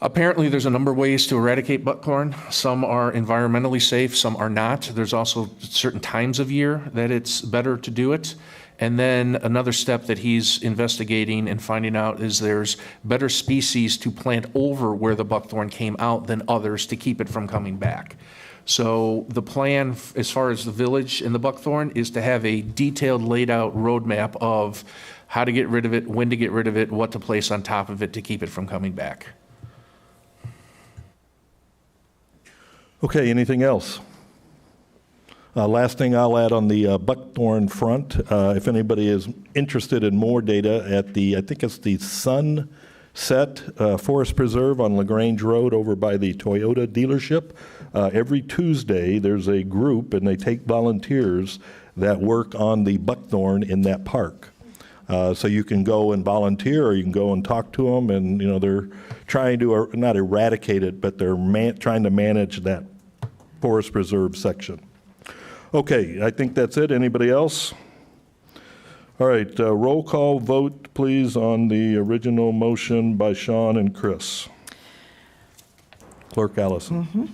Apparently, there's a number of ways to eradicate buckthorn. Some are environmentally safe, some are not. There's also certain times of year that it's better to do it. And then another step that he's investigating and finding out is there's better species to plant over where the buckthorn came out than others to keep it from coming back. So the plan, as far as the village and the buckthorn, is to have a detailed laid out roadmap of how to get rid of it, when to get rid of it, what to place on top of it to keep it from coming back. Okay, anything else? Last thing I'll add on the buckthorn front, if anybody is interested in more data at I think it's the Sunset Forest Preserve on LaGrange Road over by the Toyota dealership. Every Tuesday, there's a group, and they take volunteers that work on the buckthorn in that park. So you can go and volunteer, or you can go and talk to them, and they're trying to not eradicate it, but they're trying to manage that forest preserve section. Okay, I think that's it. Anybody else? All right, roll call vote, please, on the original motion by Sean and Chris. Clerk Allison. Mm-hmm.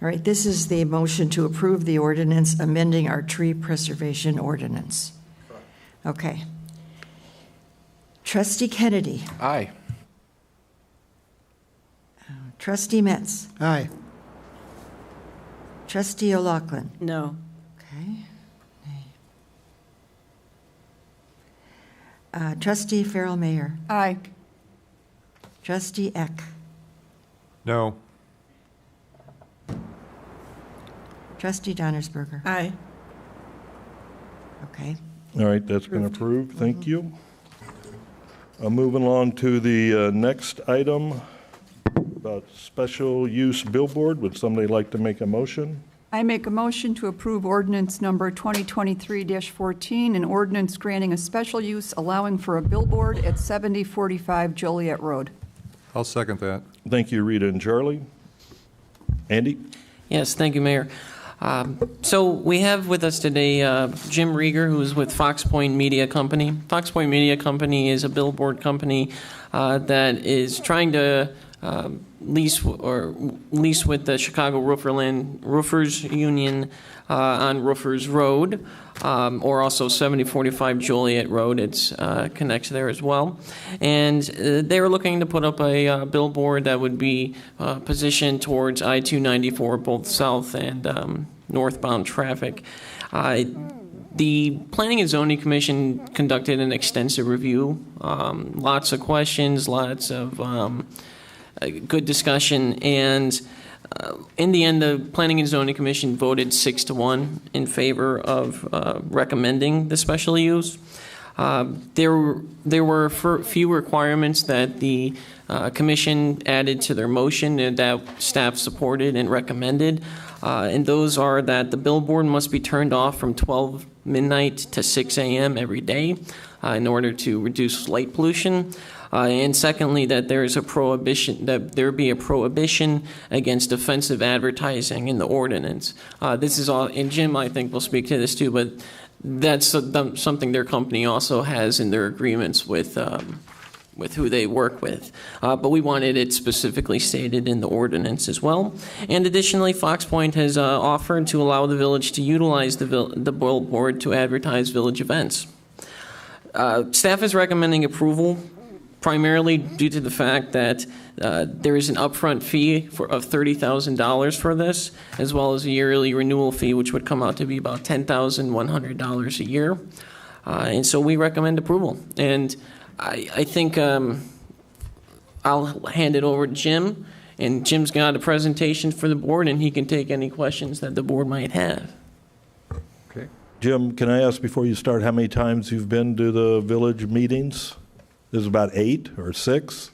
All right, this is the motion to approve the ordinance amending our tree preservation ordinance. Okay. Trustee Kennedy. Aye. Trustee Metz. Aye. Trustee O'Loughlin. No. Okay. Trustee Farrell Mayer. Aye. Trustee Eck. No. Trustee Donnersberger. Aye. Okay. All right, that's been approved. Thank you. Moving along to the next item. about special use billboard. Would somebody like to make a motion? I make a motion to approve ordinance number 2023-14, an ordinance granting a special use allowing for a billboard at 7045 Joliet Road. I'll second that. Thank you, Rita and Charlie. Andy? Yes, thank you, Mayor. So we have with us today Jim Rieger, who is with Fox Point Media Company. Fox Point Media Company is a billboard company that is trying to lease with the Chicago Roofers Union on Roofers Road, or also 7045 Joliet Road. It connects there as well. And they were looking to put up a billboard that would be positioned towards I-294, both south and northbound traffic. The Planning and Zoning Commission conducted an extensive review, lots of questions, lots of good discussion, and in the end, the Planning and Zoning Commission voted 6-1 in favor of recommending the special use. There were few requirements that the Commission added to their motion and that staff supported and recommended, and those are that the billboard must be turned off from 12 midnight to 6 a.m. every day in order to reduce light pollution. And secondly, that there is a prohibition, that there be a prohibition against offensive advertising in the ordinance. This is all, and Jim, I think, will speak to this too, but that's something their company also has in their agreements with who they work with. But we wanted it specifically stated in the ordinance as well. And additionally, Fox Point has offered to allow the village to utilize the billboard to advertise village events. Staff is recommending approval primarily due to the fact that there is an upfront fee of $30,000 for this, as well as a yearly renewal fee, which would come out to be about $10,100 a year. And so we recommend approval. And I think I'll hand it over to Jim, and Jim's got a presentation for the board, and he can take any questions that the board might have. Okay. Jim, can I ask before you start how many times you've been to the village meetings? This is about 8 or 6?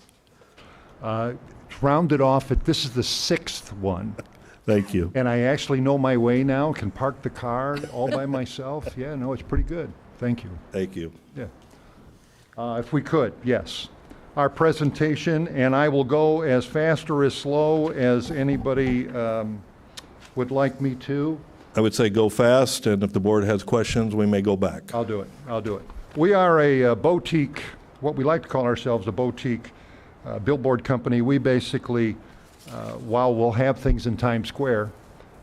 Rounded off, this is the 6th one. Thank you. And I actually know my way now, can park the car all by myself. Yeah, no, it's pretty good. Thank you. Thank you. Yeah. If we could, yes. Our presentation, and I will go as fast or as slow as anybody would like me to. I would say go fast, and if the board has questions, we may go back. I'll do it. I'll do it. We are a boutique, what we like to call ourselves a boutique billboard company. We basically, while we'll have things in Times Square,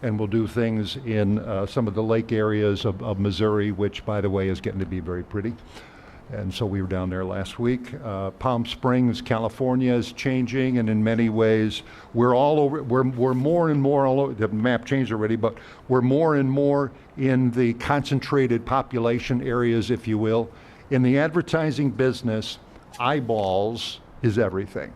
and we'll do things in some of the lake areas of Missouri, which, by the way, is getting to be very pretty. And so we were down there last week. Palm Springs, California is changing, and in many ways, we're all over. We're more and more all over. The map changed already, but we're more and more in the concentrated population areas, if you will. In the advertising business, eyeballs is everything.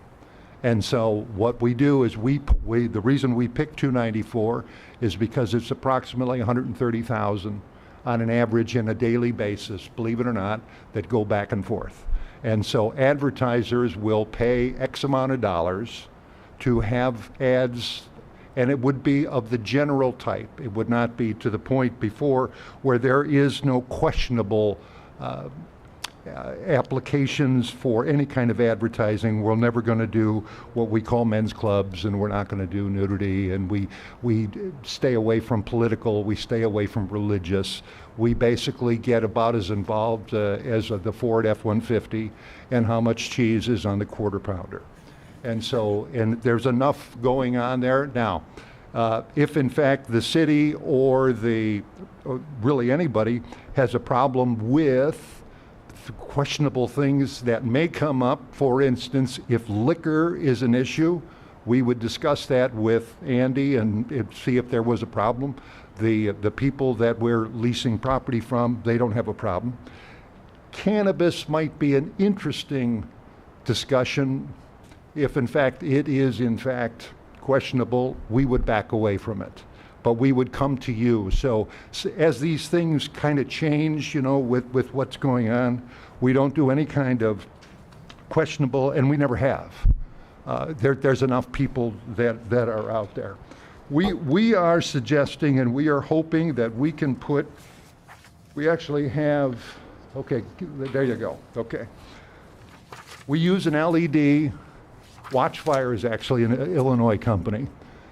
And so what we do is the reason we pick 294 is because it's approximately 130,000 on an average in a daily basis, believe it or not, that go back and forth. And so advertisers will pay X amount of dollars to have ads, and it would be of the general type. It would not be to the point before where there is no questionable applications for any kind of advertising. We're never going to do what we call men's clubs, and we're not going to do nudity, and we stay away from political, we stay away from religious. We basically get about as involved as the Ford F-150 and how much cheese is on the quarter pounder. And so, and there's enough going on there. Now, if in fact the city or really anybody has a problem with questionable things that may come up, for instance, if liquor is an issue, we would discuss that with Andy and see if there was a problem. The people that we're leasing property from, they don't have a problem. Cannabis might be an interesting discussion. If in fact it is in fact questionable, we would back away from it. But we would come to you. So as these things kind of change, you know, with what's going on, we don't do any kind of questionable, and we never have. there's enough people that are out there. We are suggesting and we are hoping that we can we actually have, okay, there you go, okay. We use an LED. Watchfire is actually an Illinois company.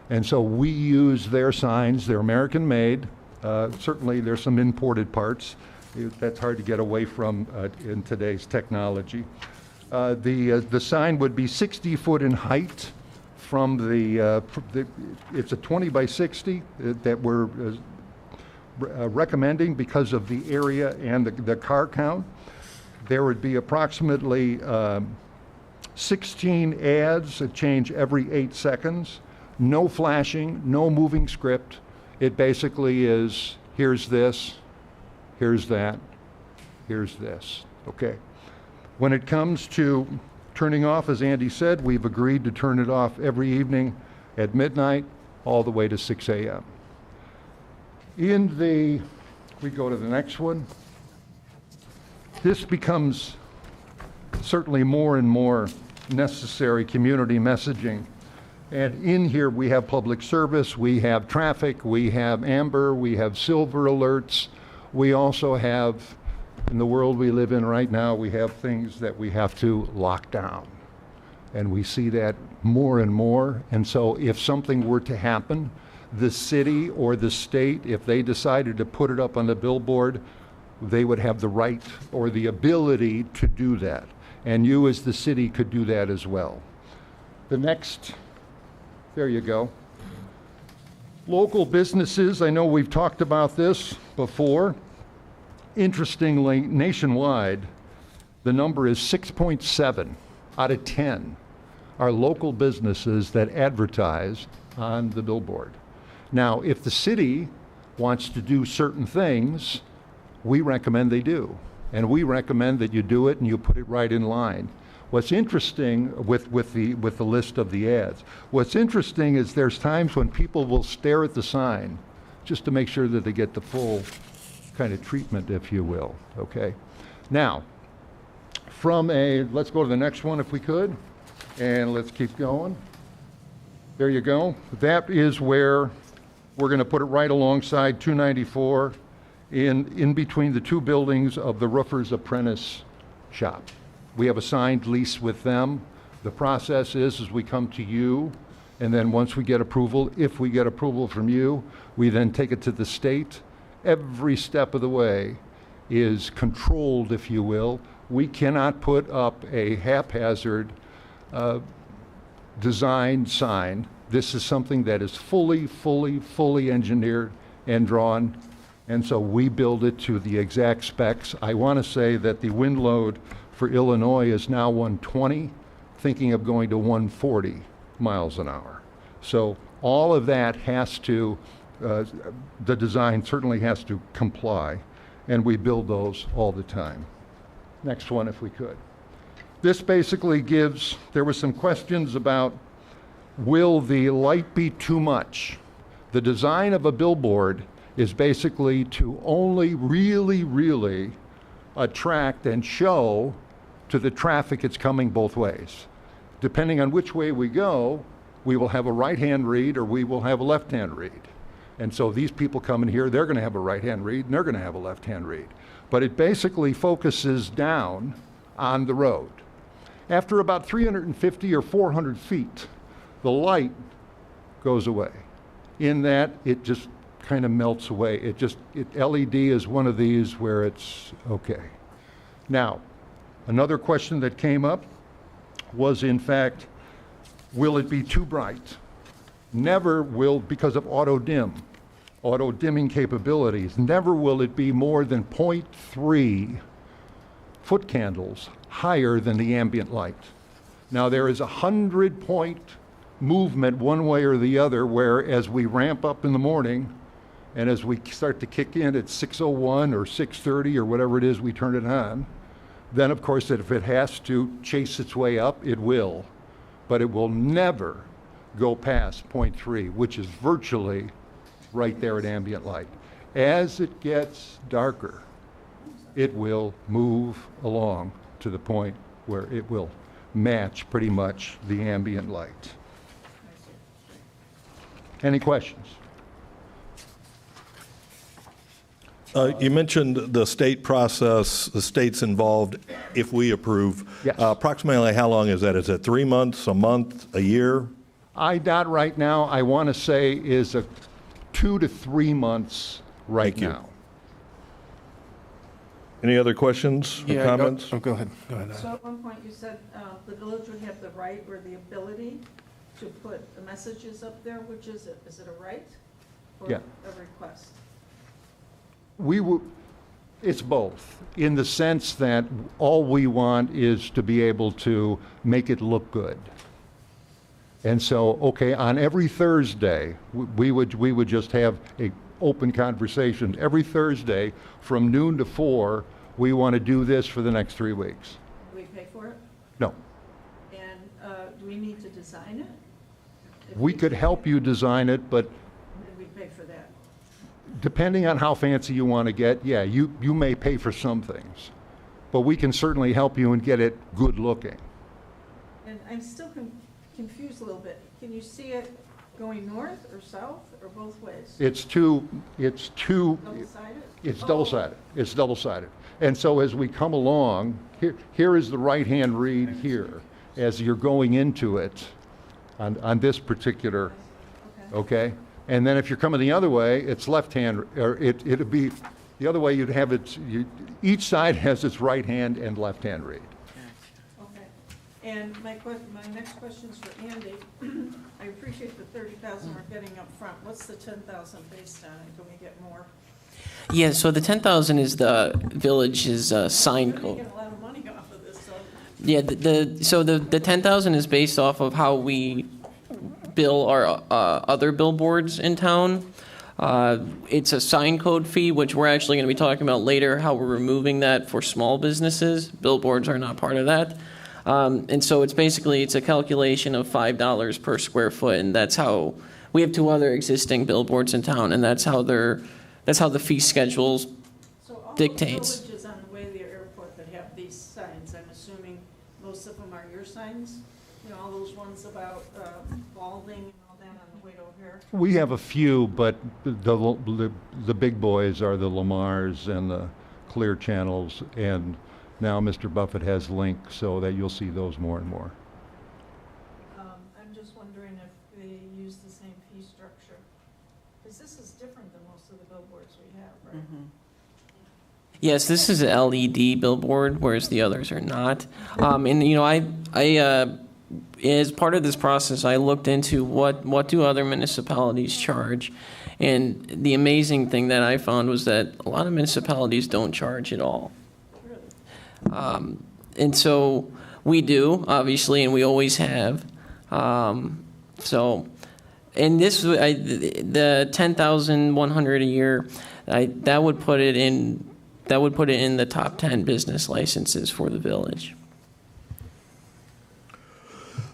And so we use their signs. They're American-made. Certainly, there's some imported parts. That's hard to get away from in today's technology. The sign would be 60 foot in height from it's a 20 by 60 that we're recommending because of the area and the car count. There would be approximately 16 ads that change every 8 seconds. No flashing, no moving script. It basically is, here's this, here's that, here's this, okay? When it comes to turning off, as Andy said, we've agreed to turn it off every evening at midnight all the way to 6 a.m. We go to the next one. This becomes certainly more and more necessary community messaging. And in here we have public service, we have traffic, we have amber, we have silver alerts. We also have, in the world we live in right now, we have things that we have to lock down. And we see that more and more. And so if something were to happen, the city or the state, if they decided to put it up on the billboard, they would have the right or the ability to do that. And you as the city could do that as well. The next, there you go. Local businesses, I know we've talked about this before. Interestingly, nationwide, the number is 6.7 out of 10 are local businesses that advertise on the billboard. Now, if the city wants to do certain things, we recommend they do. And we recommend that you do it and you put it right in line. What's interesting with the list of the ads, what's interesting is there's times when people will stare at the sign just to make sure that they get the full kind of treatment, if you will, okay? Now, let's go to the next one if we could, and let's keep going. There you go. That is where we're gonna put it right alongside 294 in between the two buildings of the Roofer's Apprentice Shop. We have a signed lease with them. The process is we come to you, and then once we get approval, if we get approval from you, we then take it to the state. Every step of the way is controlled, if you will. We cannot put up a haphazard designed sign. This is something that is fully engineered and drawn, and so we build it to the exact specs. I want to say that the wind load for Illinois is now 120, thinking of going to 140 miles an hour. So all of that has to, the design certainly has to comply, and we build those all the time. Next one, if we could. This basically gives, there were some questions about, will the light be too much? The design of a billboard is basically to only really attract and show to the traffic it's coming both ways. Depending on which way we go, we will have a right-hand read or we will have a left-hand read. And so these people coming here, they're gonna have a right-hand read and they're gonna have a left-hand read. But it basically focuses down on the road. After about 350 or 400 feet, the light goes away. In that, it just kind of melts away. LED is one of these where it's okay. Now, another question that came up was, in fact, will it be too bright? Never will, because of auto dimming capabilities, never will it be more than 0.3 foot candles higher than the ambient light. Now, there is a 100-point movement one way or the other, where as we ramp up in the morning and as we start to kick in at 6:01 or 6:30 or whatever it is we turn it on, then of course if it has to chase its way up, it will. But it will never go past 0.3, which is virtually right there at ambient light. As it gets darker, it will move along to the point where it will match pretty much the ambient light. Any questions? You mentioned the state process, the state's involved if we approve. Yes. Approximately how long is that? Is it 3 months, a month, a year? IDOT right now, I want to say, is a 2 to 3 months right Thank you. now. Any other questions or comments? Oh, go ahead. Go ahead. So at one point you said the village would have the right or the ability to put the messages up there. Which is it? Is it a right or Yeah. a request? It's both, in the sense that all we want is to be able to make it look good. And so, okay, on every Thursday, we would just have a open conversation. Every Thursday, from noon to 4, we want to do this for the next 3 weeks. Do we pay for it? No. And do we need to design it? If We could help you design it, but Did we pay for that? depending on how fancy you want to get, yeah, you may pay for some things. But we can certainly help you and get it good looking. And I'm still confused a little bit. Can you see it going north or south or both ways? It's Double-sided? It's double-sided. It's double-sided. And so as we come along, here is the right-hand read here, as you're going into it on this particular, okay? And then if you're coming the other way, it's left-hand, or it'll be, the other way you'd have it, each side has its right-hand and left-hand read. Okay. And my next question is for Andy. I appreciate the 30,000 we're getting up front. What's the 10,000 based on? And can we get more? Yeah, so the 10,000 is the village's sign We're code. making a lot of money off of this, so. Yeah, the 10,000 is based off of how we bill our other billboards in town. It's a sign code fee, which we're actually going to be talking about later, how we're removing that for small businesses. Billboards are not part of that. And so it's a calculation of $5 per square foot, and that's how, we have 2 other existing billboards in town, and that's how the fee schedules dictates. So all those villages on the way to the airport that have these signs, I'm assuming most of them are your signs? You know, all those ones about balding and all that on the way over here? We have a few, but the big boys are the Lamars and the Clear Channels, and now Mr. Buffett has Link, so that you'll see those more and more. I'm just wondering if they use the same fee structure, because this is different than most of the billboards we have, right? Yes, this is an LED billboard, whereas the others are not. And you know, I as part of this process, I looked into what do other municipalities charge, and the amazing thing that I found was that a lot of municipalities don't charge at all. And so we do, obviously, and we always have. So, and this the 10,100 a year, that would put it in the top 10 business licenses for the village.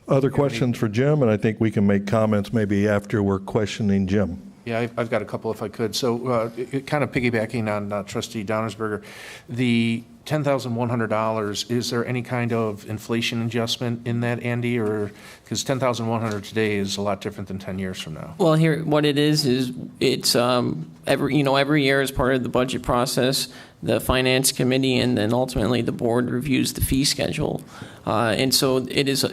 Other questions for Jim, and I think we can make comments maybe after we're questioning Jim. Yeah, I've got a couple if I could. So kind of piggybacking on Trustee Donnersberger, the $10,100, is there any kind of inflation adjustment in that, Andy? Or because $10,100 today is a lot different than 10 years from now. Well, here, what it is it's every year as part of the budget process, the finance committee and then ultimately the board reviews the fee schedule, and so it is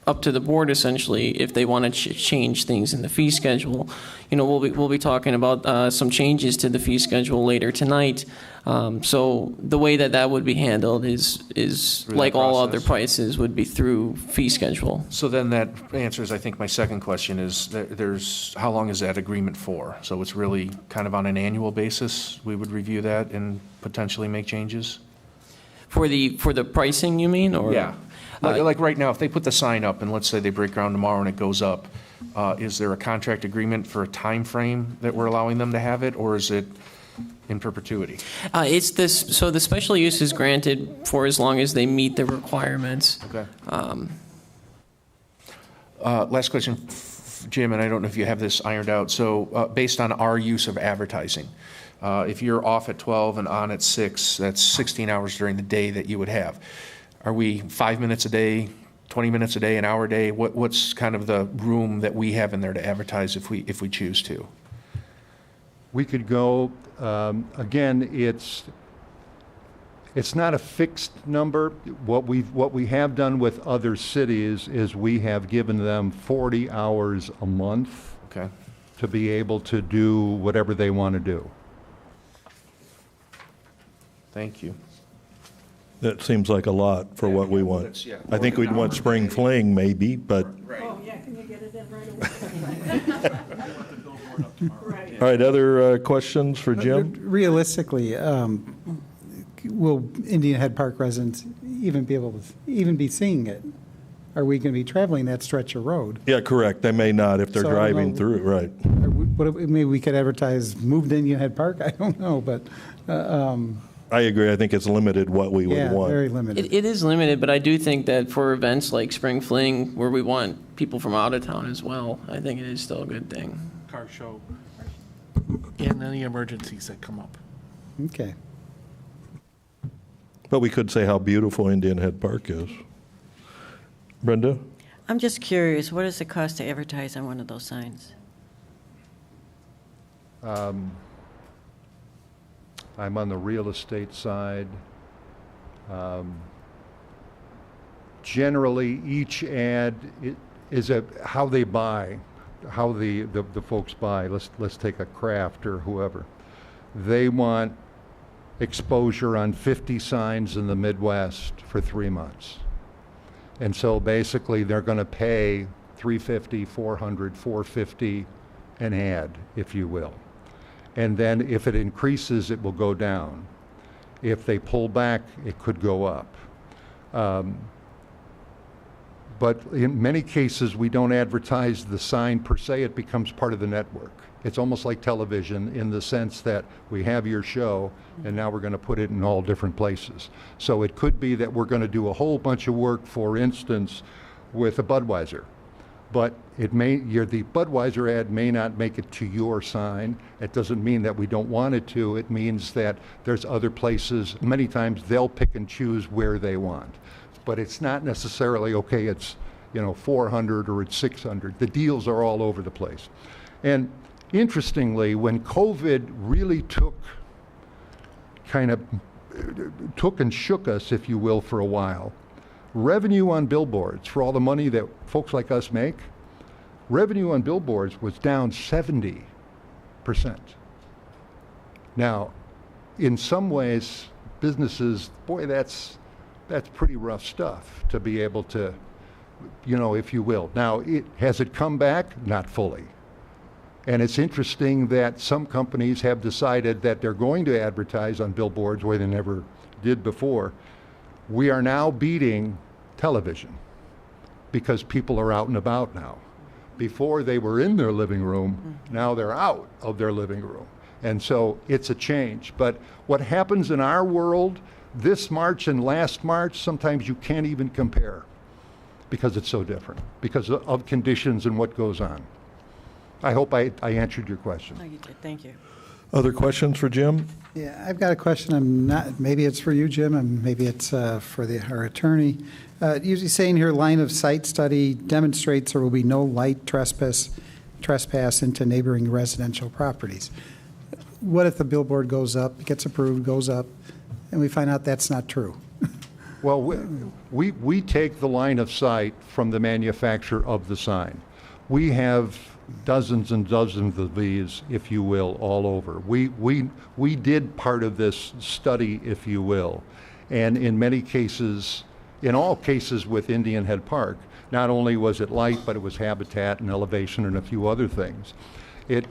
up to the board essentially if they want to change things in the fee schedule. You know, we'll be talking about some changes to the fee schedule later tonight. So the way that would be handled is like all other prices would be through fee schedule. So then that answers, I think, my second question is there's how long is that agreement for? So it's really kind of on an annual basis we would review that and potentially make changes? For the pricing, you mean? Or Yeah. Like right now, if they put the sign up and let's say they break ground tomorrow and it goes up, is there a contract agreement for a time frame that we're allowing them to have it, or is it in perpetuity? It's this. So the special use is granted for as long as they meet the requirements. Okay. Last question, Jim, and I don't know if you have this ironed out. So based on our use of advertising, if you're off at 12 and on at 6, that's 16 hours during the day that you would have. Are we 5 minutes a day, 20 minutes a day, an hour a day? What's kind of the room that we have in there to advertise if we choose to? We could go, again, it's not a fixed number. What we have done with other cities is we have given them 40 hours a month Okay. to be able to do whatever they want to do. Thank you. That seems like a lot for what we want. that's- yeah, I think we'd want spring fling maybe, but, Oh, yeah, can you get it in right away? all right, other questions for Jim? Realistically, will Indian Head Park residents even be able to even be seeing it? Are we going to be traveling that stretch of road? Yeah, correct. They may not if they're So, driving no. through, right. Maybe we could advertise move to Indian Head Park? I don't know, but, I agree. I think it's limited what we would yeah, want. very limited. It is limited, but I do think that for events like Spring Fling, where we want people from out of town as well, I think it is still a good thing. Car show, and any emergencies that come up. Okay. But we could say how beautiful Indian Head Park is. Brenda? I'm just curious, what does it cost to advertise on one of those signs? I'm on the real estate side. Generally, each ad is how they buy, how the folks buy. Let's take a craft or whoever. They want exposure on 50 signs in the Midwest for 3 months. And so basically they're going to pay $350, $400, $450 an ad, if you will. And then if it increases, it will go down. If they pull back, it could go up. But in many cases, we don't advertise the sign per se. It becomes part of the network. It's almost like television in the sense that we have your show, and now we're going to put it in all different places. So it could be that we're going to do a whole bunch of work, for instance, with a Budweiser. But the Budweiser ad may not make it to your sign. It doesn't mean that we don't want it to. It means that there's other places. Many times they'll pick and choose where they want. But it's not necessarily, okay, it's 400 or it's 600. The deals are all over the place. And interestingly, when COVID really took and shook us, if you will, for a while, revenue on billboards, for all the money that folks like us make, revenue on billboards was down 70%. Now, in some ways, businesses, boy, that's pretty rough stuff to be able to, if you will. Now, has it come back? Not fully. And it's interesting that some companies have decided that they're going to advertise on billboards where they never did before. We are now beating television because people are out and about now. Before they were in their living room, now they're out of their living room. And so it's a change. But what happens in our world this March and last March, sometimes you can't even compare because it's so different, because of conditions and what goes on. I hope I answered your question. Oh, you did. Thank you. Other questions for Jim? Yeah, I've got a question. Maybe it's for you, Jim, and maybe it's for our attorney. Usually saying here, line of sight study demonstrates there will be no light trespass into neighboring residential properties. What if the billboard goes up, gets approved, goes up, and we find out that's not true? Well, we take the line of sight from the manufacturer of the sign. We have dozens and dozens of these, if you will, all over. We did part of this study, if you will, and in many cases, in all cases with Indian Head Park, not only was it light, but it was habitat and elevation and a few other things. It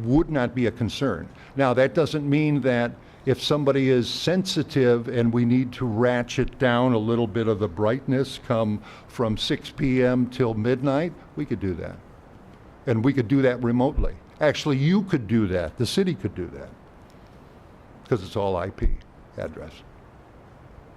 would not be a concern. Now, that doesn't mean that if somebody is sensitive and we need to ratchet down a little bit of the brightness come from 6 p.m. till midnight, we could do that. And we could do that remotely. Actually, you could do that. The city could do that because it's all IP address.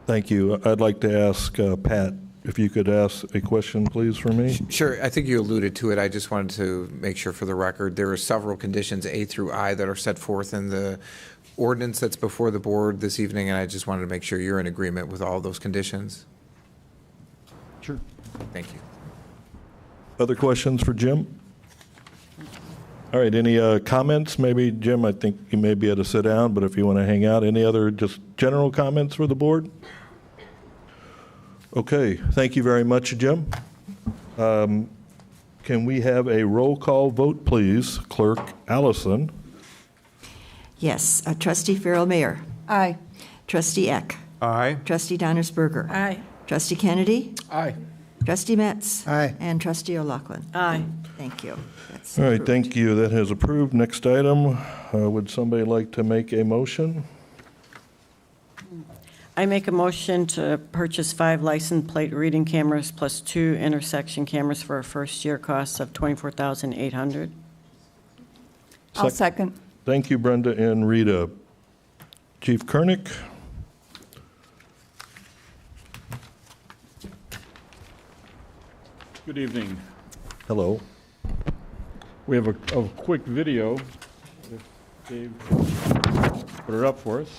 Thank you. I'd like to ask Pat if you could ask a question, please, for me? Sure, I think you alluded to it. I just wanted to make sure for the record, there are several conditions, A through I, that are set forth in the ordinance that's before the board this evening, and I just wanted to make sure you're in agreement with all those conditions. Sure. Thank you. Other questions for Jim? All right, any comments? Maybe, Jim, I think you may be able to sit down, but if you want to hang out, any other just general comments for the board? Okay, thank you very much, Jim. Can we have a roll call vote, please? Clerk Allison? Yes. Trustee Farrell Mayer. Aye. Trustee Eck. Aye. Trustee Donnersberger. Aye. Trustee Kennedy. Aye. Trustee Metz. Aye. And Trustee O'Loughlin. Aye. Thank you. That's All right, approved. thank you. That has approved. Next item, would somebody like to make a motion? I make a motion to purchase 5 license plate reading cameras plus 2 intersection cameras for a first-year cost of $24,800. I'll second. Thank you, Brenda and Rita. Chief Kernick? Good evening. Hello. We have a quick video. If Dave put it up for us.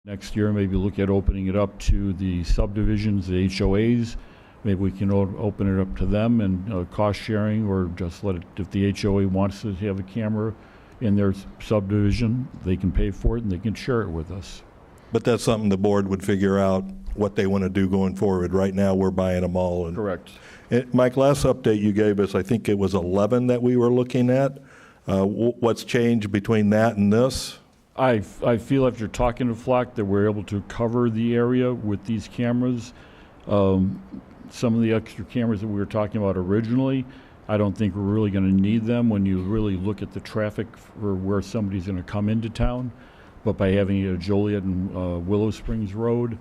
Next year, maybe look at opening it up to the subdivisions, the HOAs. Maybe we can open it up to them and cost sharing, or just let it, if the HOA wants to have a camera in their subdivision, they can pay for it and they can share it with us. But that's something the board would figure out what they want to do going forward. Right now, we're buying them all. Correct. Mike, last update you gave us, I think it was 11 that we were looking at. What's changed between that and this? I feel after talking to Flock that we're able to cover the area with these cameras. Some of the extra cameras that we were talking about originally, I don't think we're really going to need them when you really look at the traffic for where somebody's going to come into town. But by having it at Joliet and Willow Springs Road,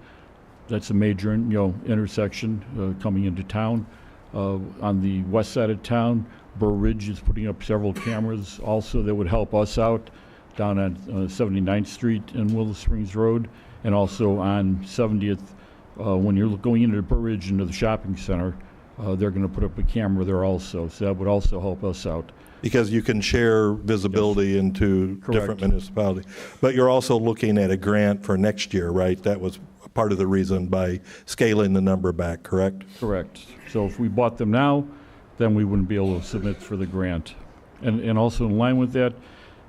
That's a major, intersection coming into town. On the west side of town, Burr Ridge is putting up several cameras also that would help us out down on 79th Street and Willow Springs Road, and also on 70th. When you're going into Burr Ridge into the shopping center, they're going to put up a camera there also, so that would also help us out. Because you can share visibility into different municipalities. But you're also looking at a grant for next year, right? That was part of the reason by scaling the number back, correct? Correct. So if we bought them now, then we wouldn't be able to submit for the grant. And also in line with that,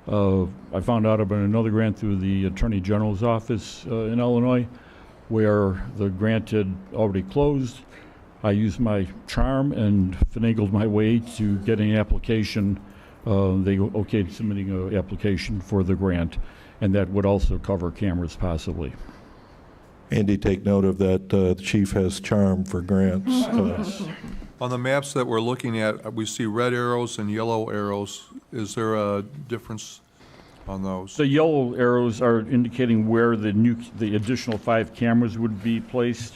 I found out about another grant through the Attorney General's office in Illinois, where the grant had already closed. I used my charm and finagled my way to get an application. They okayed submitting an application for the grant, and that would also cover cameras possibly. Andy, take note of that. The chief has charm for grants. On the maps that we're looking at, we see red arrows and yellow arrows. Is there a difference on those? The yellow arrows are indicating where the additional 5 cameras would be placed.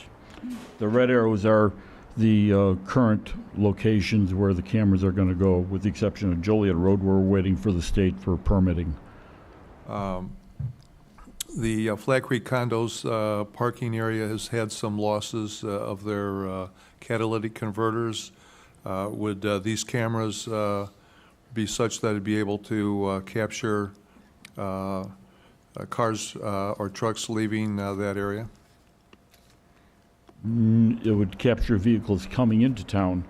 The red arrows are the current locations where the cameras are going to go, with the exception of Joliet Road, where we're waiting for the state for permitting. The Flat Creek Condos parking area has had some losses of their catalytic converters. Would these cameras be such that it'd be able to capture cars or trucks leaving that area? It would capture vehicles coming into town,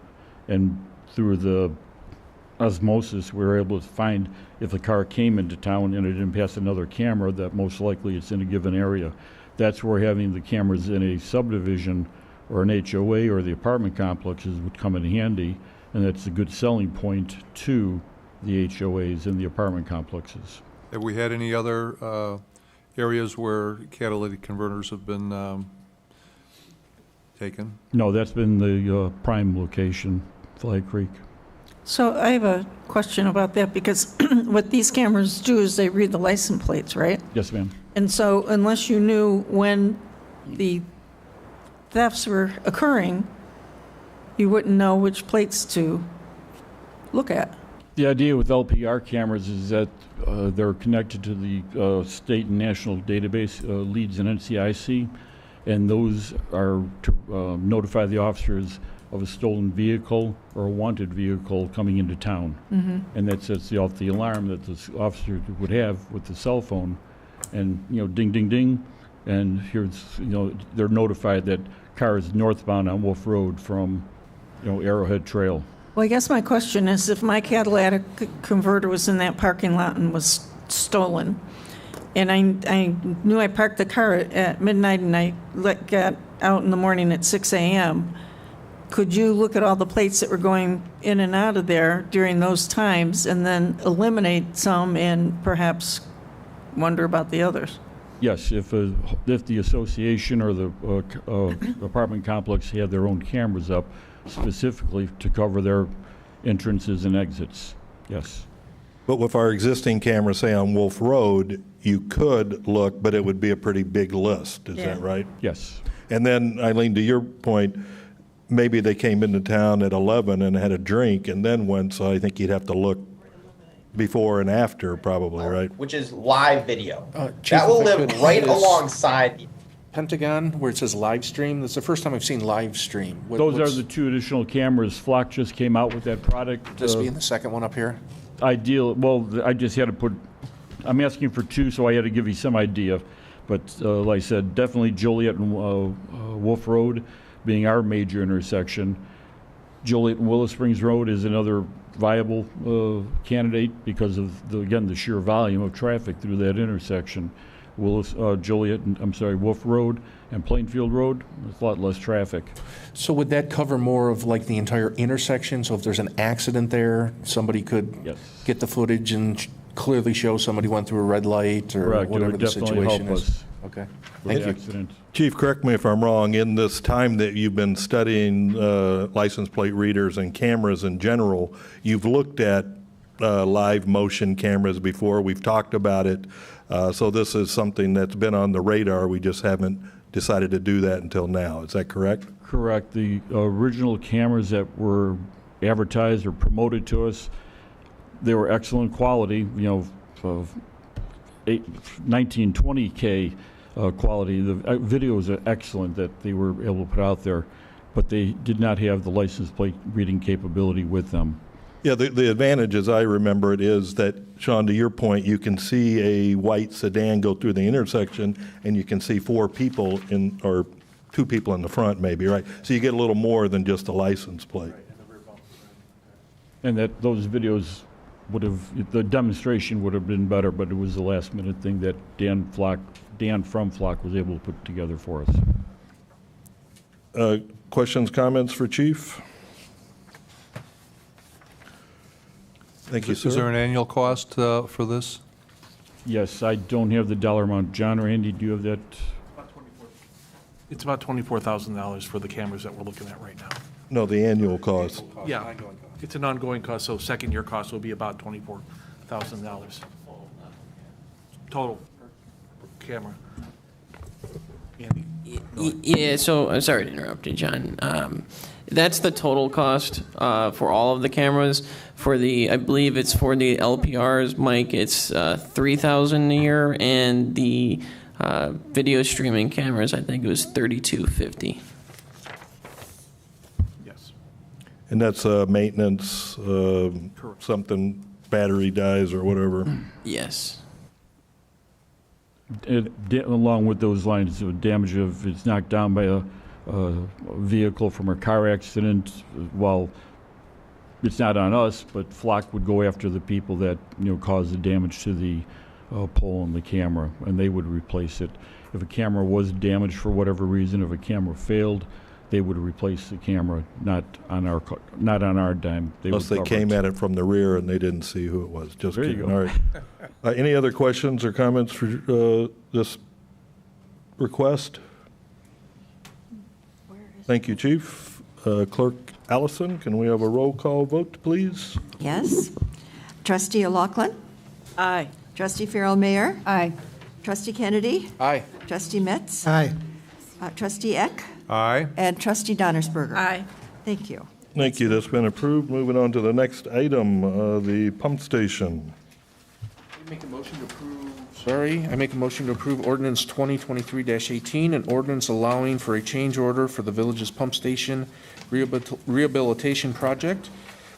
and through the osmosis, we were able to find if a car came into town and it didn't pass another camera, that most likely it's in a given area. That's where having the cameras in a subdivision or an HOA or the apartment complexes would come in handy, and that's a good selling point to the HOAs and the apartment complexes. Have we had any other areas where catalytic converters have been taken? No, that's been the prime location, Flag Creek. So I have a question about that, because what these cameras do is they read the license plates, right? Yes, ma'am. And so unless you knew when the thefts were occurring, you wouldn't know which plates to look at. The idea with LPR cameras is that they're connected to the state and national database leads in NCIC, and those are to notify the officers of a stolen vehicle or a wanted vehicle coming into town. Mm-hmm. And that sets off the alarm that the officer would have with the cell phone, and ding, ding, ding, and here's they're notified that car is northbound on Wolf Road from Arrowhead Trail. Well, I guess my question is, if my catalytic converter was in that parking lot and was stolen, and I knew I parked the car at midnight and I got out in the morning at 6 a.m., could you look at all the plates that were going in and out of there during those times and then eliminate some and perhaps wonder about the others? Yes, if the association or the apartment complex had their own cameras up specifically to cover their entrances and exits, yes. But with our existing camera, say on Wolf Road, you could look, but it would be a pretty big list, is that right? Yes. And then, Eileen, to your point, maybe they came into town at 11 and had a drink and then went, so I think you'd have to look before and after probably, right? Which is live video. Chief, that will if I live could, right is alongside the Pentagon, where it says live stream. That's the first time I've seen live stream. Those are the 2 additional cameras. Flock just came out with that product. This being the second one up here? Ideal, well, I just had to put, I'm asking for 2, so I had to give you some idea. But like I said, definitely Joliet and Wolf Road being our major intersection. Joliet and Willow Springs Road is another viable candidate because of, the sheer volume of traffic through that intersection. Wolf Road and Plainfield Road, there's a lot less traffic. So would that cover more of like the entire intersection? So if there's an accident there, somebody could get the footage and clearly show somebody went through a red light or Correct. whatever the situation is? Us okay. Thank you. Accident. Chief, correct me if I'm wrong, in this time that you've been studying license plate readers and cameras in general, you've looked at live motion cameras before. We've talked about it. So this is something that's been on the radar. We just haven't decided to do that until now. Is that correct? Correct. The original cameras that were advertised or promoted to us, they were excellent quality, you know, of 1920K quality. The videos are excellent that they were able to put out there, but they did not have the license plate reading capability with them. Yeah, the advantage, as I remember it, is that, Sean, to your point, you can see a white sedan go through the intersection, and you can see 4 people in, or 2 people in the front, maybe, right? So you get a little more than just a license plate. And that those videos would have, the demonstration would have been better, but it was the last minute thing that Dan from Flock was able to put together for us. Questions, comments for Chief? Thank you, sir. Is there an annual cost for this? Yes, I don't have the dollar amount. John or Andy, do you have that? It's about $24,000 for the cameras that we're looking at right now. No, the annual cost. Yeah, it's an ongoing cost, so second-year cost will be about $24,000 total per camera. Andy? Yeah, so I'm sorry to interrupt you, John. That's the total cost for all of the cameras. For the, I believe it's for the LPRs, Mike, it's $3,000 a year, and the video streaming cameras, I think it was $3,250. Yes. And that's maintenance, something, battery dies or whatever. Yes. Along with those lines, the damage of it's knocked down by a vehicle from a car accident, well, it's not on us, but Flock would go after the people that, you know, caused the damage to the pole and the camera, and they would replace it. If a camera was damaged for whatever reason, if a camera failed, they would replace the camera, not on our dime. Unless they came at it from the rear and they didn't see who it was. Just there kidding. You go. All right. Any other questions or comments for this request? Thank you, Chief. Clerk Allison, can we have a roll call vote, please? Yes. Trustee O'Loughlin? Aye. Trustee Farrell-Mayer? Aye. Trustee Kennedy? Aye. Trustee Metz? Aye. Trustee Eck? Aye. And Trustee Donnersberger? Aye. Thank you. Thank you. That's been approved. Moving on to the next item, the pump station. Make a motion to approve. Sorry, I make a motion to approve ordinance 2023-18, an ordinance allowing for a change order for the village's pump station rehabilitation project.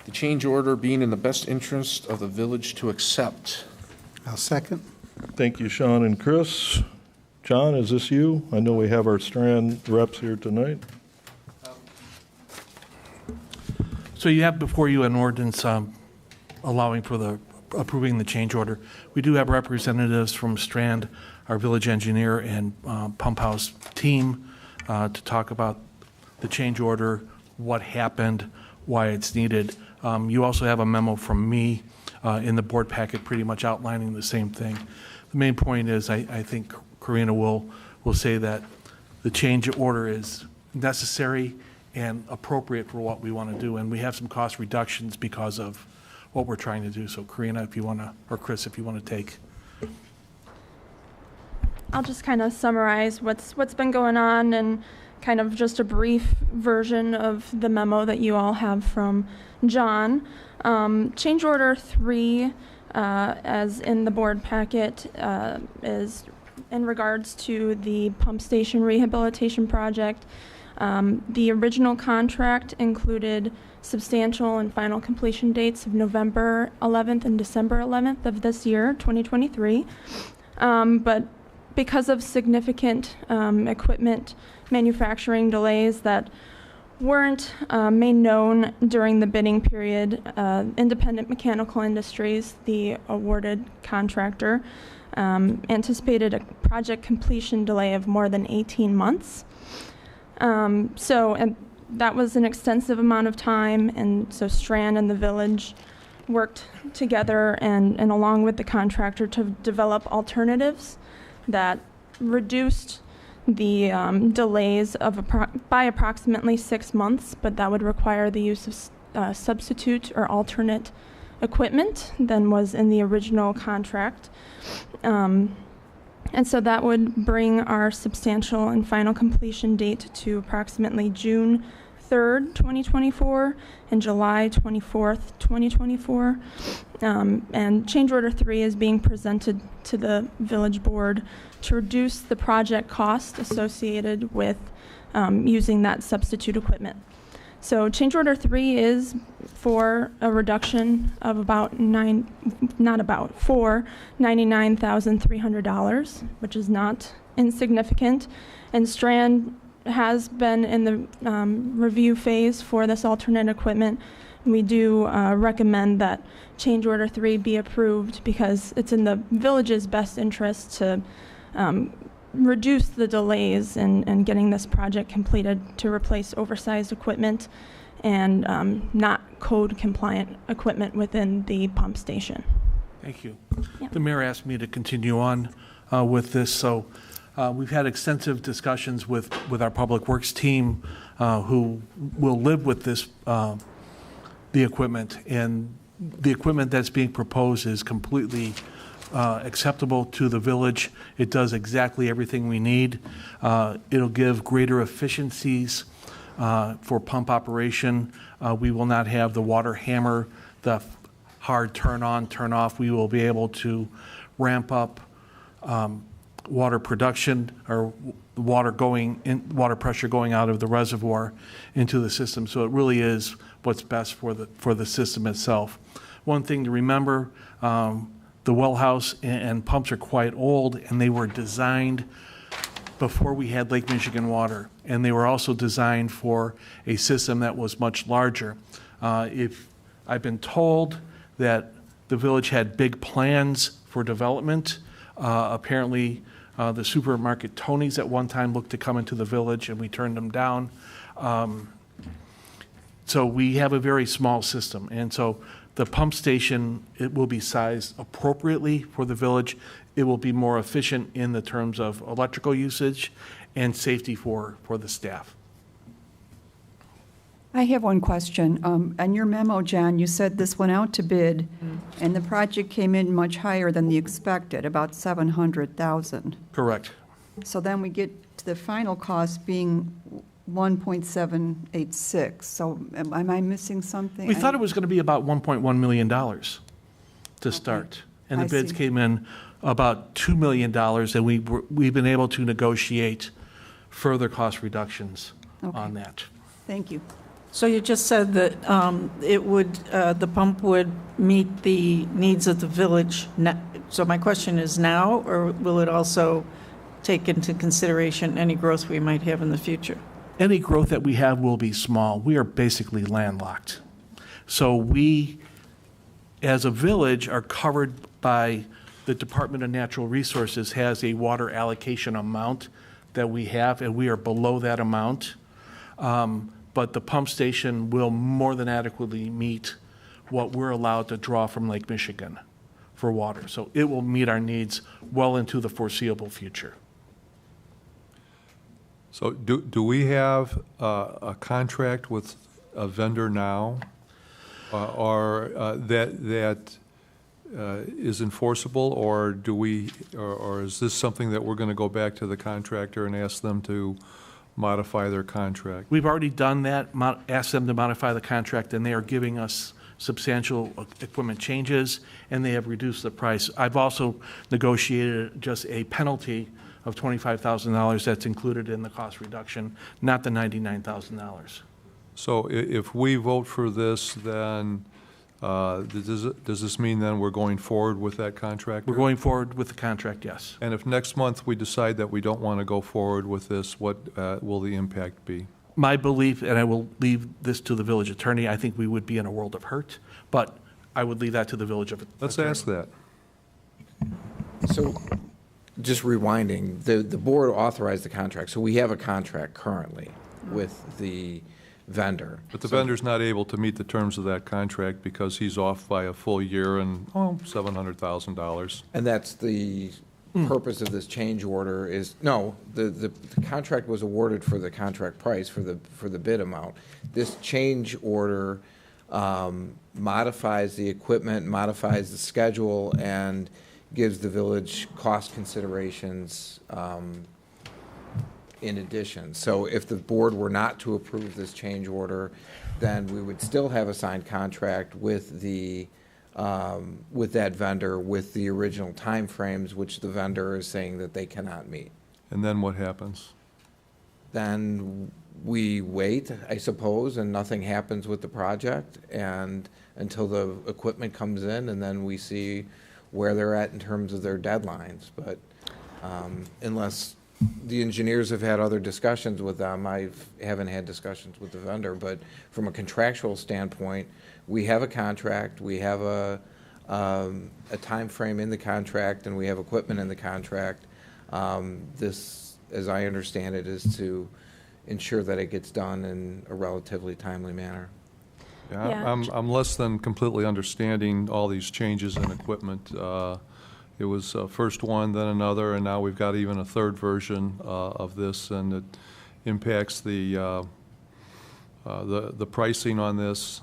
The change order being in the best interest of the village to accept. I'll second. Thank you, Sean and Chris. John, is this you? I know we have our Strand reps here tonight. So you have before you an ordinance allowing for the approving the change order. We do have representatives from Strand, our village engineer and pump house team to talk about the change order, what happened, why it's needed. You also have a memo from me in the board packet pretty much outlining the same thing. The main point is I think Karina will say that the change order is necessary and appropriate for what we want to do, and we have some cost reductions because of what we're trying to do. So Karina, if you want to, or Chris, if you want to take. I'll just kind of summarize what's been going on and kind of just a brief version of the memo that you all have from John. Change order 3, as in the board packet, is in regards to the pump station rehabilitation project. The original contract included substantial and final completion dates of November 11th and December 11th of this year, 2023. But because of significant equipment manufacturing delays that weren't made known during the bidding period, Independent Mechanical Industries, the awarded contractor, anticipated a project completion delay of more than 18 months. And that was an extensive amount of time, and so Strand and the village worked together and along with the contractor to develop alternatives that reduced the delays of by approximately 6 months, but that would require the use of substitute or alternate equipment than was in the original contract. And so that would bring our substantial and final completion date to approximately June 3rd, 2024 and July 24th, 2024. And change order 3 is being presented to the village board to reduce the project cost associated with using that substitute equipment. So change order 3 is for a reduction of about $99,300, which is not insignificant. And Strand has been in the review phase for this alternate equipment. We do recommend that change order 3 be approved because it's in the village's best interest to reduce the delays in getting this project completed to replace oversized equipment and not code compliant equipment within the pump station. Thank you. Yeah. The mayor asked me to continue on with this, so we've had extensive discussions with our public works team who will live with this, the equipment, and the equipment that's being proposed is completely acceptable to the village. It does exactly everything we need. It'll give greater efficiencies for pump operation. We will not have the water hammer, the hard turn on, turn off. We will be able to ramp up water production or water pressure going out of the reservoir into the system. So it really is what's best for the system itself. One thing to remember, the well house and pumps are quite old, and they were designed before we had Lake Michigan water, and they were also designed for a system that was much larger. If I've been told that the village had big plans for development, apparently the supermarket Tony's at one time looked to come into the village, and we turned them down. So we have a very small system, and so the pump station, it will be sized appropriately for the village. It will be more efficient in the terms of electrical usage and safety for the staff. I have one question. On your memo, John, you said this went out to bid, and the project came in much higher than the expected, about $700,000. Correct. So then we get to the final cost being 1.786. So am I missing something? We thought it was going to be about $1.1 million to start, and the I bids see. came in about $2 million, and we've been able to negotiate further cost reductions on that. Thank you. So you just said that the pump would meet the needs of the village. So my question is now, or will it also take into consideration any growth we might have in the future? Any growth that we have will be small. We are basically landlocked. So we, as a village, are covered by the Department of Natural Resources has a water allocation amount that we have, and we are below that amount. But the pump station will more than adequately meet what we're allowed to draw from Lake Michigan for water. So it will meet our needs well into the foreseeable future. So do we have a contract with a vendor now, or that is enforceable, or do we, or is this something that we're going to go back to the contractor and ask them to modify their contract? We've already done that, asked them to modify the contract, and they are giving us substantial equipment changes, and they have reduced the price. I've also negotiated just a penalty of $25,000 that's included in the cost reduction, not the $99,000. So if we vote for this, then does this mean then we're going forward with that contractor? We're going forward with the contract, yes. And if next month we decide that we don't want to go forward with this, what will the impact be? My belief, and I will leave this to the village attorney, I think we would be in a world of hurt, but I would leave that to the village attorney. Let's ask that. So, just rewinding, the board authorized the contract, so we have a contract currently with the vendor. But the vendor's not able to meet the terms of that contract because he's off by a full year and $700,000. And that's the purpose of this change order is, no, the contract was awarded for the contract price, for the bid amount. This change order modifies the equipment, modifies the schedule, and gives the village cost considerations in addition. So if the board were not to approve this change order, then we would still have a signed contract with that vendor with the original timeframes, which the vendor is saying that they cannot meet. And then what happens? Then we wait, I suppose, and nothing happens with the project, and until the equipment comes in, and then we see where they're at in terms of their deadlines. But unless the engineers have had other discussions with them, I haven't had discussions with the vendor. But from a contractual standpoint, we have a contract, we have a time frame in the contract, and we have equipment in the contract. This, as I understand it, is to ensure that it gets done in a relatively timely manner. Yeah, I'm less than completely understanding all these changes in equipment. It was first one, then another, and now we've got even a third version of this, and it impacts the pricing on this.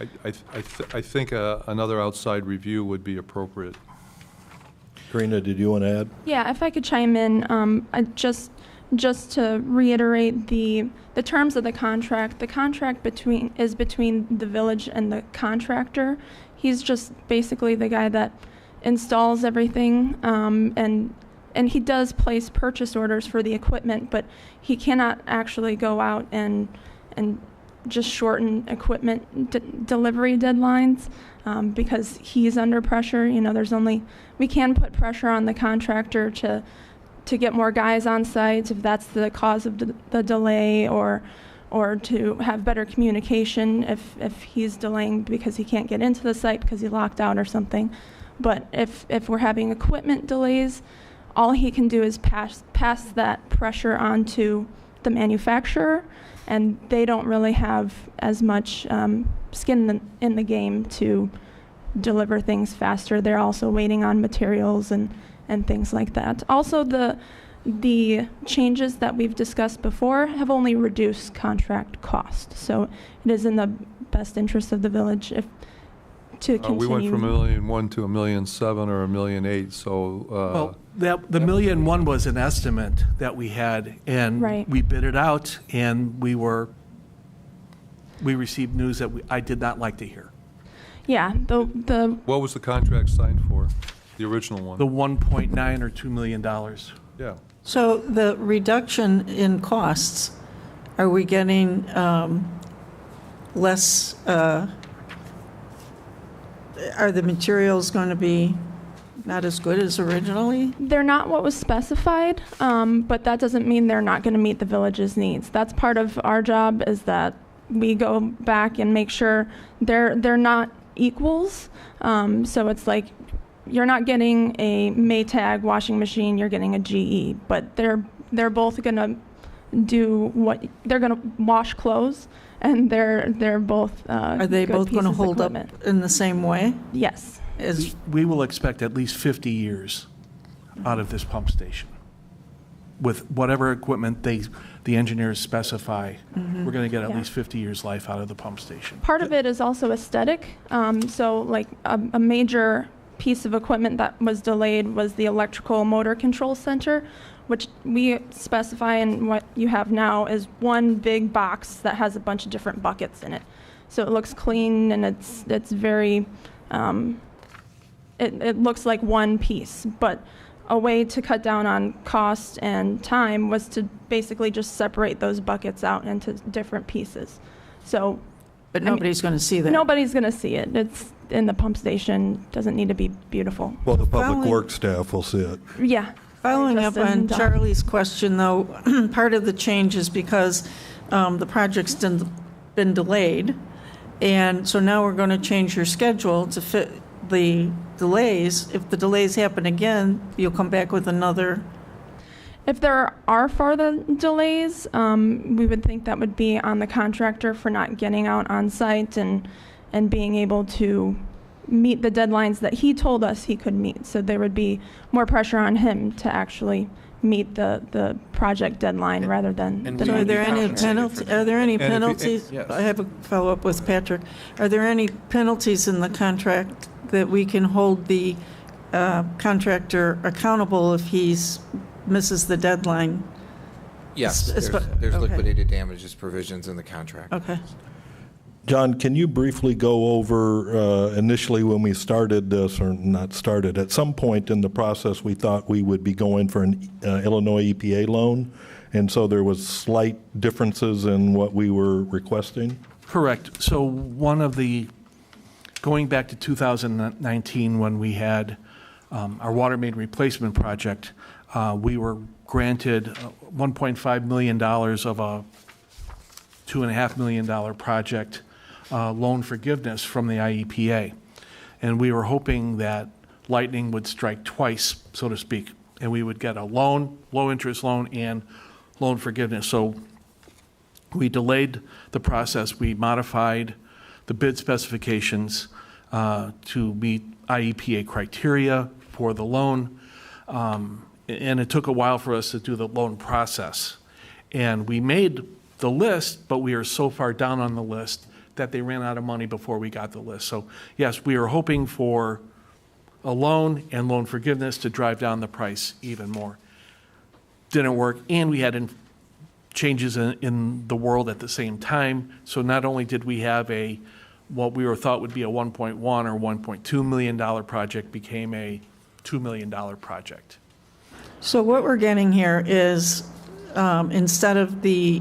I think another outside review would be appropriate. Karina, did you want to add? Yeah, if I could chime in, just to reiterate the terms of the contract. The contract is between the village and the contractor. He's just basically the guy that installs everything, and he does place purchase orders for the equipment, but he cannot actually go out and just shorten equipment delivery deadlines because he's under pressure. You know, we can put pressure on the contractor to get more guys on site if that's the cause of the delay, or to have better communication if he's delaying because he can't get into the site because he locked out or something. But if we're having equipment delays, all he can do is pass that pressure on to the manufacturer, and they don't really have as much skin in the game to deliver things faster. They're also waiting on materials and things like that. Also, the changes that we've discussed before have only reduced contract cost. So it is in the best interest of the village to continue. We went from $1.1 million to $1.7 million or $1.8 million, so. Well, the $1.1 million was an estimate that we had, and right. We bid it out, and we received news that I did not like to hear. Yeah, the What was the contract signed for, the original one? The $1.9 or $2 million. Yeah. So the reduction in costs, are we getting less, are the materials going to be not as good as originally? They're not what was specified, but that doesn't mean they're not going to meet the village's needs. That's part of our job, is that we go back and make sure they're not equals. So it's like, you're not getting a Maytag washing machine, you're getting a GE, but they're both going to do what they're going to wash clothes, and they're both are they both going to hold up in the same way? Yes. We will expect at least 50 years out of this pump station. With whatever equipment the engineers specify, we're going to get at least 50 years life out of the pump station. Part of it is also aesthetic. So like a major piece of equipment that was delayed was the electrical motor control center, which we specify in what you have now is one big box that has a bunch of different buckets in it. So it looks clean, and it's very, it looks like one piece. But a way to cut down on cost and time was to basically just separate those buckets out into different pieces. So, but nobody's going to see that. Nobody's going to see it. It's in the pump station. Doesn't need to be beautiful. Well, the public works staff will see it. Yeah. Following up on Charlie's question, though, part of the change is because the project's been delayed, and so now we're going to change your schedule to fit the delays. If the delays happen again, you'll come back with another. If there are further delays, we would think that would be on the contractor for not getting out on site and being able to meet the deadlines that he told us he could meet. So there would be more pressure on him to actually meet the project deadline rather than. So are there any penalties? Are there any penalties? Yes. I have a follow-up with Patrick. Are there any penalties in the contract that we can hold the contractor accountable if he's misses the deadline? Yes, Es- espe- there's okay. liquidated damages provisions in the contract. Okay. John, can you briefly go over, initially when we started this, or not started, at some point in the process, we thought we would be going for an Illinois EPA loan, and so there was slight differences in what we were requesting? Correct. So one of the, going back to 2019, when we had our water main replacement project, we were granted $1.5 million of a $2.5 million project loan forgiveness from the IEPA. And we were hoping that lightning would strike twice, so to speak, and we would get a loan, low-interest loan, and loan forgiveness. So we delayed the process. We modified the bid specifications to meet IEPA criteria for the loan, and it took a while for us to do the loan process. And we made the list, but we are so far down on the list that they ran out of money before we got the list. So yes, we are hoping for a loan and loan forgiveness to drive down the price even more. Didn't work, and we had changes in the world at the same time. So not only did we have what we thought would be a $1.1 or $1.2 million project became a $2 million project. So what we're getting here is, instead of the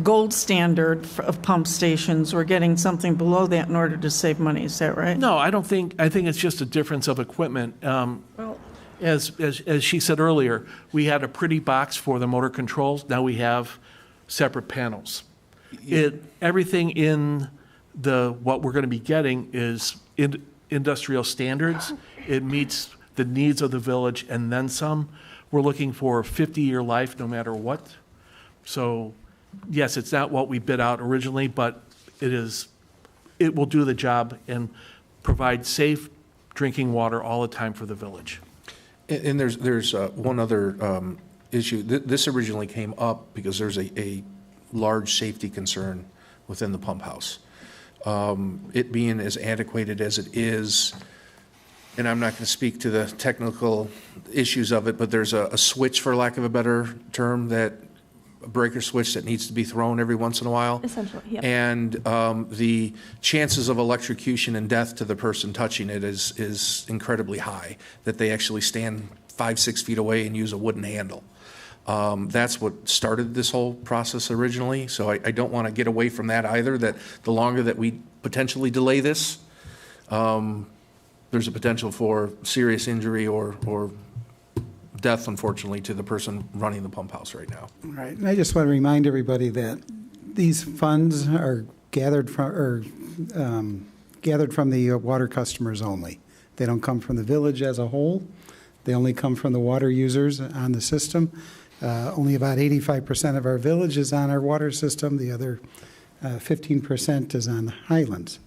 gold standard of pump stations, we're getting something below that in order to save money. Is that right? No, I think it's just a difference of equipment. As she said earlier, we had a pretty box for the motor controls. Now we have separate panels. Everything in what we're going to be getting is industrial standards. It meets the needs of the village and then some. We're looking for a 50-year life no matter what. So yes, it's not what we bid out originally, but it will do the job and provide safe drinking water all the time for the village. And there's one other issue. This originally came up because there's a large safety concern within the pump house. It being as antiquated as it is, and I'm not going to speak to the technical issues of it, but there's a switch, for lack of a better term, a breaker switch that needs to be thrown every once in a while. Essentially, yeah. And the chances of electrocution and death to the person touching it is incredibly high, that they actually stand 5-6 feet away and use a wooden handle. That's what started this whole process originally. So I don't want to get away from that either, that the longer that we potentially delay this, there's a potential for serious injury or death, unfortunately, to the person running the pump house right now. Right, and I just want to remind everybody that these funds are gathered from the water customers only. They don't come from the village as a whole. They only come from the water users on the system. Only about 85% of our village is on our water system. The other 15% is on the highlands.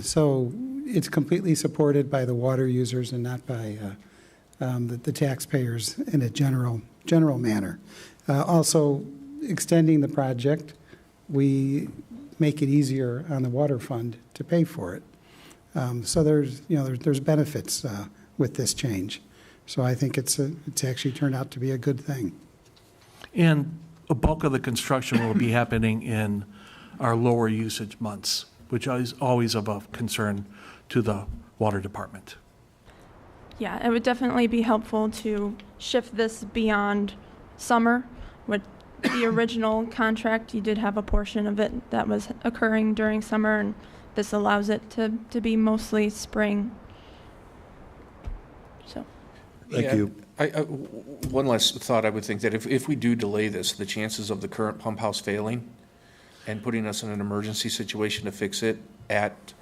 So it's completely supported by the water users and not by the taxpayers in a general manner. Also, extending the project, we make it easier on the water fund to pay for it. So there's benefits with this change. So I think it's actually turned out to be a good thing. And a bulk of the construction will be happening in our lower usage months, which is always of a concern to the water department. Yeah, it would definitely be helpful to shift this beyond summer. With the original contract, you did have a portion of it that was occurring during summer, and this allows it to be mostly spring. So. Thank you. One last thought, I would think that if we do delay this, the chances of the current pump house failing and putting us in an emergency situation to fix it at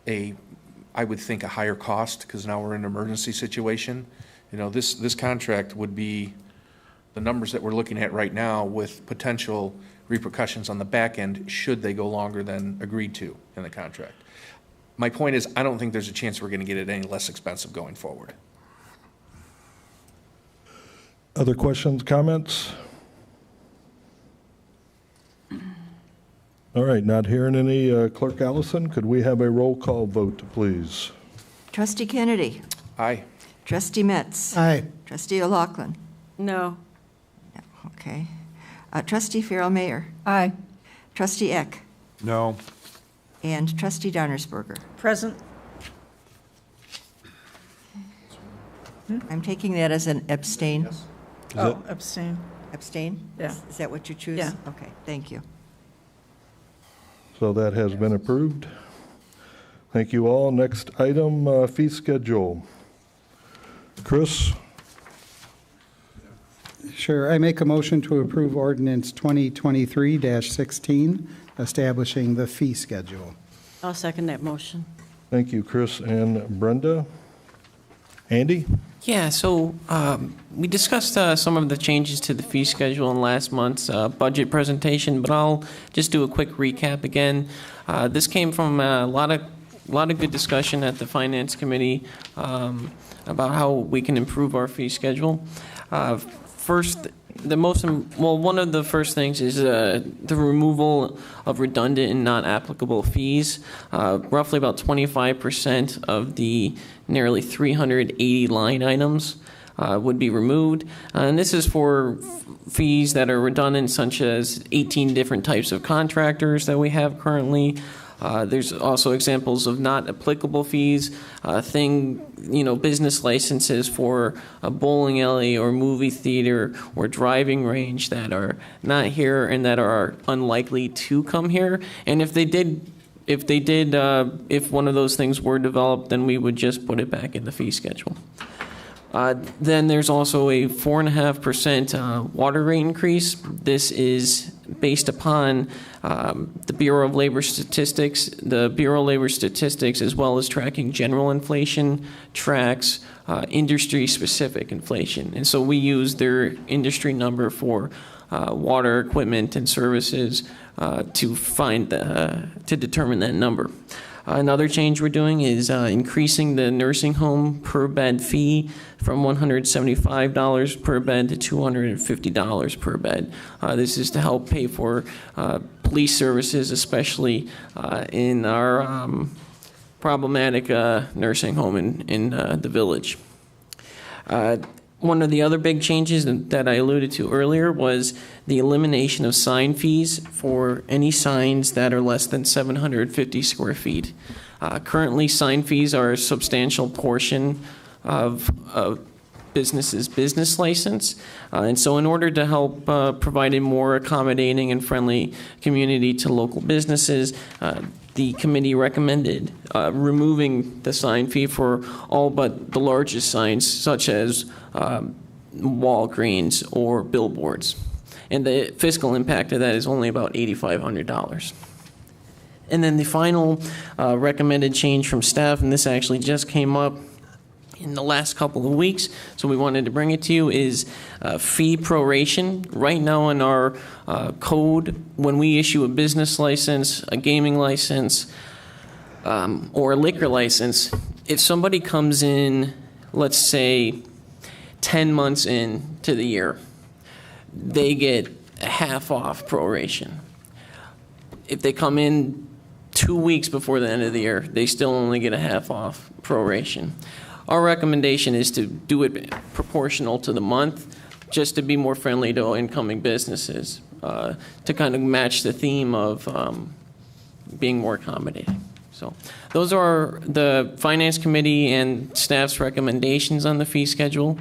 I would think a higher cost, because now we're in an emergency situation. This contract would be the numbers that we're looking at right now with potential repercussions on the back end should they go longer than agreed to in the contract. My point is, I don't think there's a chance we're going to get it any less expensive going forward. Other questions, comments? All right, not hearing any. Clerk Allison, could we have a roll call vote, please? Trustee Kennedy. Aye. Trustee Metz. Aye. Trustee O'Loughlin. No. Okay. Trustee Farrell Mayer. Aye. Trustee Eck. No. And Trustee Donnersberger. Present. I'm taking that as an abstain. Oh, abstain. Abstain? Yeah. Is that what you choose? Yeah. Okay, thank you. So that has been approved. Thank you all. Next item, fee schedule. Chris? Sure. I make a motion to approve ordinance 2023-16, establishing the fee schedule. I'll second that motion. Thank you, Chris and Brenda. Andy? Yeah, so we discussed some of the changes to the fee schedule in last month's budget presentation, but I'll just do a quick recap again. This came from a lot of good discussion at the Finance Committee about how we can improve our fee schedule. First, one of the first things is the removal of redundant and not applicable fees. Roughly about 25% of the nearly 380 line items would be removed. And this is for fees that are redundant, such as 18 different types of contractors that we have currently. There's also examples of not applicable fees, business licenses for a bowling alley or movie theater or driving range that are not here and that are unlikely to come here. And if one of those things were developed, then we would just put it back in the fee schedule. Then there's also a 4.5% water rate increase. This is based upon the Bureau of Labor Statistics. The Bureau of Labor Statistics, as well as tracking general inflation, tracks industry-specific inflation. And so we use their industry number for water equipment and services to determine that number. Another change we're doing is increasing the nursing home per bed fee from $175 per bed to $250 per bed. This is to help pay for police services, especially in our problematic nursing home in the village. One of the other big changes that I alluded to earlier was the elimination of sign fees for any signs that are less than 750 square feet. Currently, sign fees are a substantial portion of a business's business license. And so in order to help provide a more accommodating and friendly community to local businesses, the committee recommended removing the sign fee for all but the largest signs, such as Walgreens or billboards. And the fiscal impact of that is only about $8,500. And then the final recommended change from staff, and this actually just came up in the last couple of weeks, so we wanted to bring it to you, is fee proration. Right now in our code, when we issue a business license, a gaming license, or a liquor license, if somebody comes in, let's say, 10 months into the year, they get a half off proration. If they come in 2 weeks before the end of the year, they still only get a half off proration. Our recommendation is to do it proportional to the month, just to be more friendly to incoming businesses, to kind of match the theme of being more accommodating. So those are the Finance Committee and staff's recommendations on the fee schedule.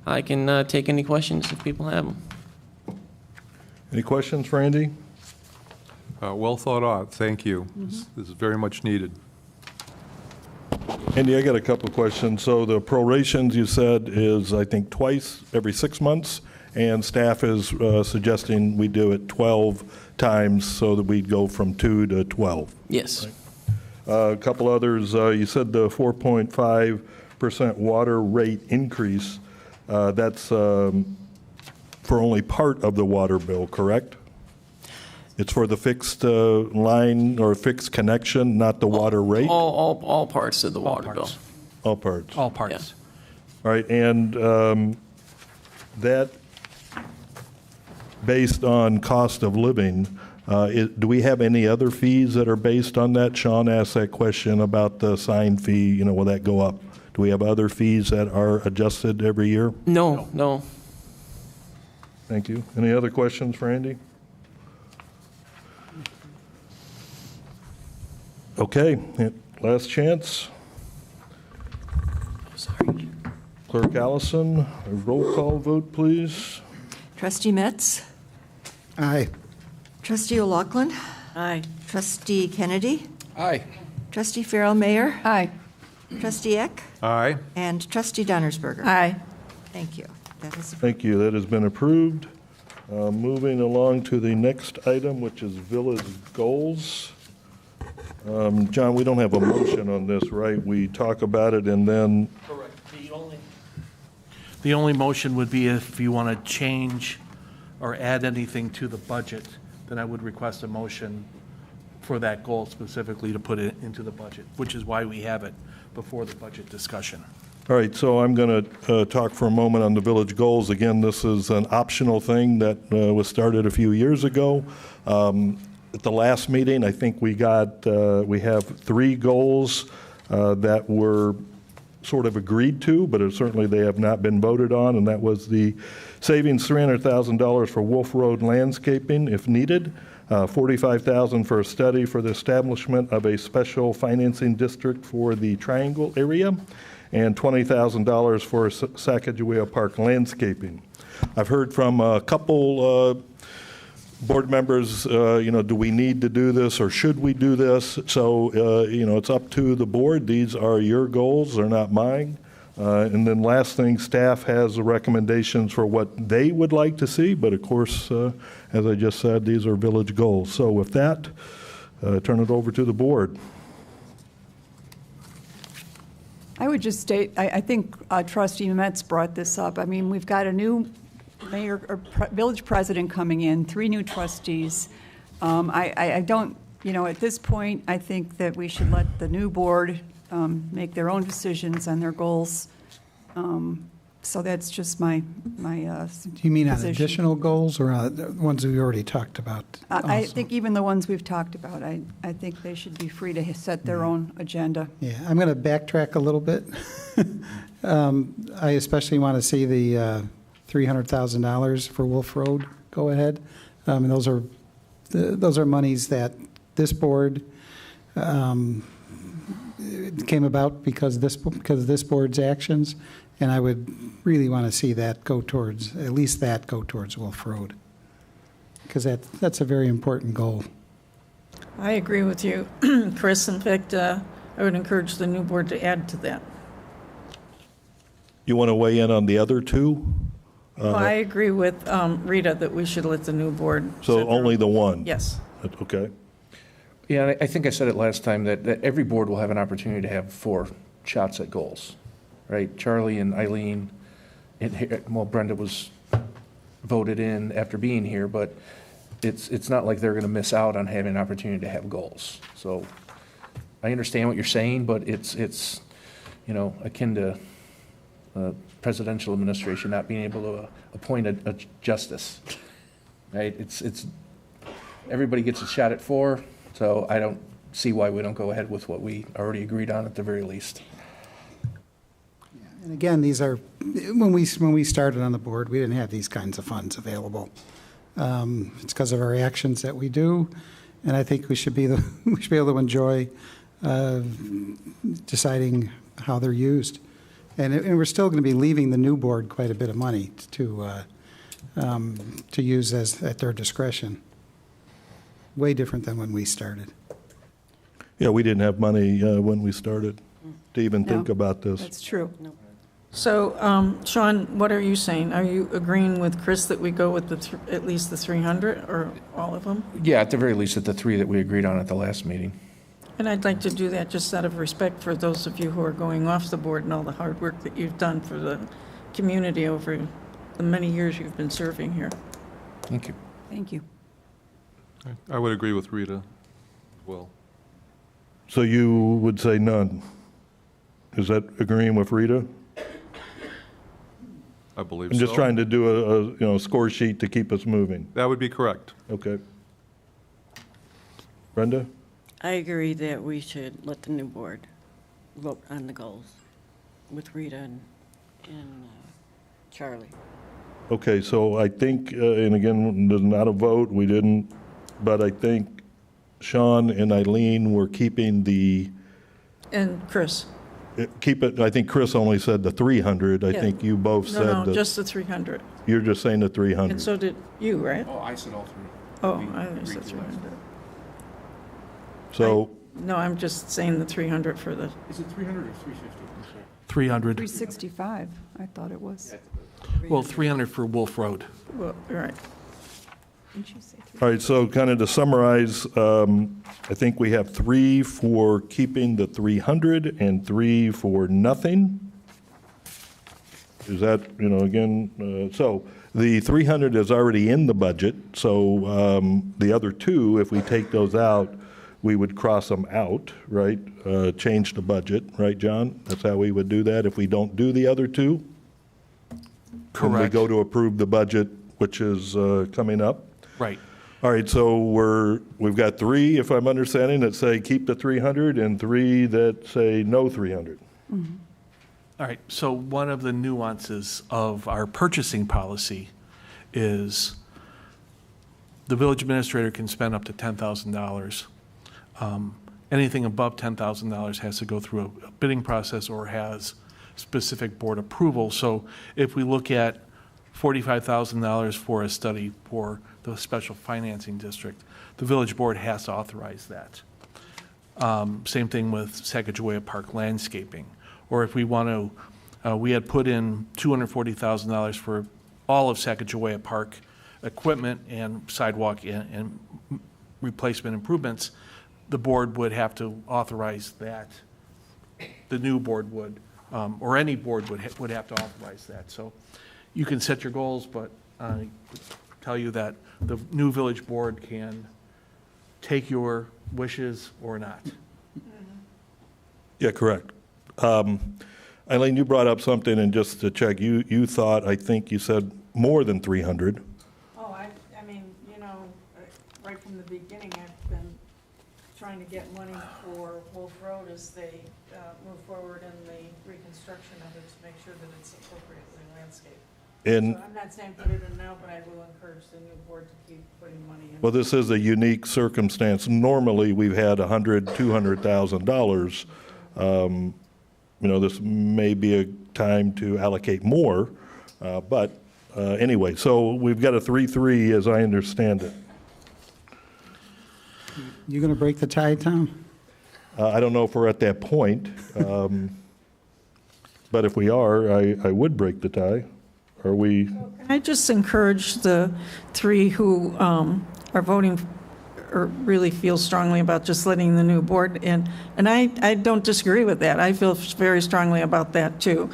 I can take any questions if people have them. Any questions for Andy? Well thought out. Thank you. This is very much needed. Andy, I got a couple of questions. So the prorations you said is, I think, twice every 6 months, and staff is suggesting we do it 12 times so that we'd go from 2 to 12. Yes. Right? A couple others. You said the 4.5% water rate increase. That's for only part of the water bill, correct? It's for the fixed line or fixed connection, not the water rate? All parts of the water bill. All parts. All parts. Yeah. All right, and that based on cost of living. Do we have any other fees that are based on that? Sean asked that question about the sign fee, you know, will that go up? Do we have other fees that are adjusted every year? No. Thank you. Any other questions for Andy? Okay, last chance. Sorry. Clerk Allison, a roll call vote, please. Trustee Metz? Aye. Trustee O'Loughlin? Aye. Trustee Kennedy? Aye. Trustee Farrell Mayor? Aye. Trustee Eck? Aye. And Trustee Donnersberger? Aye. Thank you. That is Thank you, that has been approved. Moving along to the next item, which is village goals. John, we don't have a motion on this, right? We talk about it and then, Correct. The only motion would be if you want to change or add anything to the budget, then I would request a motion for that goal specifically to put it into the budget, which is why we have it before the budget discussion. all right, so I'm going to talk for a moment on the village goals. Again, this is an optional thing that was started a few years ago. At the last meeting, I think we have 3 goals that were sort of agreed to, but certainly they have not been voted on, and that was the savings $300,000 for Wolf Road landscaping if needed, $45,000 for a study for the establishment of a special financing district for the Triangle area, and $20,000 for Sacagawea Park landscaping. I've heard from a couple board members, do we need to do this or should we do this? So, it's up to the board. These are your goals, they're not mine. And then last thing, staff has the recommendations for what they would like to see, but of course, as I just said, these are village goals. So with that, turn it over to the board. I would just state, I think Trustee Metz brought this up. I mean, we've got a new mayor or village president coming in, 3 new trustees. I don't, at this point, I think that we should let the new board make their own decisions on their goals. So that's just my Do you mean on position. additional goals or the ones we already talked about? I also? think even the ones we've talked about, I think they should be free to set their own agenda. Yeah, I'm going to backtrack a little bit. I especially want to see the $300,000 for Wolf Road go ahead. And those are monies that this board came about because of this board's actions, and I would really want to see that go towards, at least that go towards Wolf Road, because that's a very important goal. I agree with you, Chris. In fact, I would encourage the new board to add to that. You want to weigh in on the other 2? Well, I agree with Rita that we should let the new board. So set their only own- the one? Yes. Okay. Yeah, I think I said it last time that every board will have an opportunity to have 4 shots at goals, right? Charlie and Eileen, Brenda was voted in after being here, but it's not like they're going to miss out on having an opportunity to have goals. So I understand what you're saying, but it's akin to presidential administration not being able to appoint a justice, right? It's everybody gets a shot at 4, so I don't see why we don't go ahead with what we already agreed on at the very least. And again, these are, when we started on the board, we didn't have these kinds of funds available. It's because of our actions that we do, and I think we should be able to enjoy deciding how they're used. And we're still going to be leaving the new board quite a bit of money to use at their discretion. Way different than when we started. Yeah, we didn't have money when we started to even think about this. That's true. So, Sean, what are you saying? Are you agreeing with Chris that we go with at least the 300 or all of them? Yeah, at the very least, at the 3 that we agreed on at the last meeting. And I'd like to do that just out of respect for those of you who are going off the board and all the hard work that you've done for the community over the many years you've been serving here. Thank you. Thank you. I would agree with Rita as well. So you would say none? Is that agreeing with Rita? I believe I'm so. just trying to do a score sheet to keep us moving. That would be correct. Okay. Brenda? I agree that we should let the new board vote on the goals with Rita and Charlie. Okay, so I think, and again, there's not a vote, we didn't, but I think Sean and Eileen were keeping And Chris? I think Chris only said the 300. I Yeah. think you both said No, that. just the 300. You're just saying the 300. And so did you, right? Oh, I said all three. Oh, We I only agreed said to last 300. So, No, I'm just saying the 300 for the, Is it 300 or 350? 300. 365, I thought it was. Well, 300 for Wolf Road. well, all right. Didn't you say all right, so kind of to summarize, I think we have 3 for keeping the 300 and 3 for nothing. Is that, again, so the 300 is already in the budget, so the other 2, if we take those out, we would cross them out, right? Change the budget, right, John? That's how we would do that if we don't do the other 2? When we Correct. go to approve the budget, which is coming up? Right. All right, so we've got 3, if I'm understanding, that say keep the 300, and 3 that say no 300. All right, so one of the nuances of our purchasing policy is the village administrator can spend up to $10,000. Anything above $10,000 has to go through a bidding process or has specific board approval. So if we look at $45,000 for a study for the special financing district, the village board has to authorize that. Same thing with Sacagawea Park landscaping. Or if we want to, we had put in $240,000 for all of Sacagawea Park equipment and sidewalk and replacement improvements, the board would have to authorize that. The new board would, or any board would have to authorize that. So you can set your goals, but I tell you that the new village board can take your wishes or not. Yeah, correct. Eileen, you brought up something, and just to check, you thought, I think you said more than 300. Oh, I mean, right from the beginning, I've been trying to get money for Wolf Road as they move forward in the reconstruction of it to make sure that it's appropriately landscaped. And, So I'm not saying put it in now, but I will encourage the new board to keep putting money in. well, this is a unique circumstance. Normally, we've had $100,000, $200,000. This may be a time to allocate more, but anyway, so we've got a 3-3 as I understand it. You going to break the tie, Tom? I don't know if we're at that point, but if we are, I would break the tie. Are we? Can I just encourage the 3 who are voting or really feel strongly about just letting the new board in? And I don't disagree with that. I feel very strongly about that, too.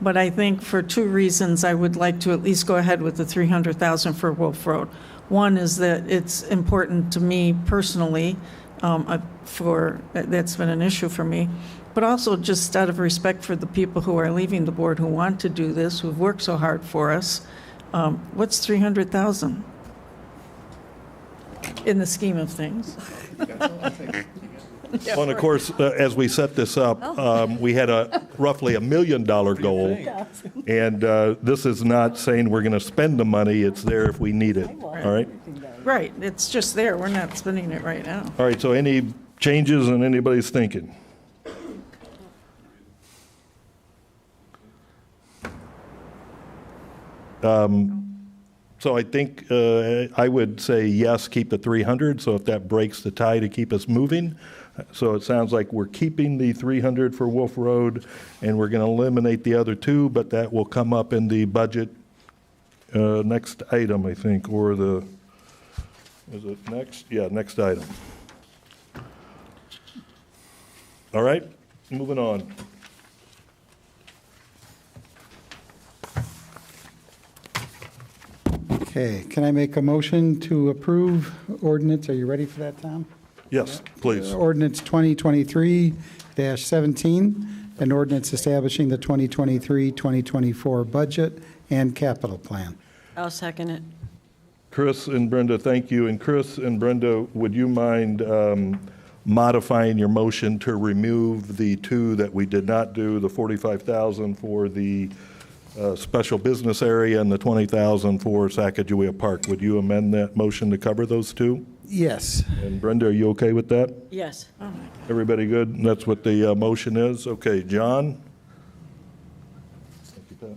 But I think for 2 reasons, I would like to at least go ahead with the $300,000 for Wolf Road. One is that it's important to me personally, that's been an issue for me, but also just out of respect for the people who are leaving the board who want to do this, who've worked so hard for us. What's 300,000 in the scheme of things? Well, and of course, as we set this up, we had a roughly $1 million goal, and this is not saying we're going to spend the money, it's there if we need it, all right? Right, it's just there, we're not spending it right now. All right, so any changes in anybody's thinking? So I think I would say yes, keep the 300, so if that breaks the tie to keep us moving. So it sounds like we're keeping the 300 for Wolf Road, and we're going to eliminate the other 2, but that will come up in the budget next item, I think, or is it next? Yeah, next item. All right, moving on. Okay, can I make a motion to approve ordinance? Are you ready for that, Tom? Yes, please. Ordinance 2023-17, an ordinance establishing the 2023-2024 budget and capital plan. I'll second it. Chris and Brenda, thank you. And Chris and Brenda, would you mind modifying your motion to remove the two that we did not do, the $45,000 for the special business area and the $20,000 for Sacagawea Park? Would you amend that motion to cover those two? Yes. And Brenda, are you okay with that? Yes. Everybody good? That's what the motion is? Okay, John? Thank you, Pat.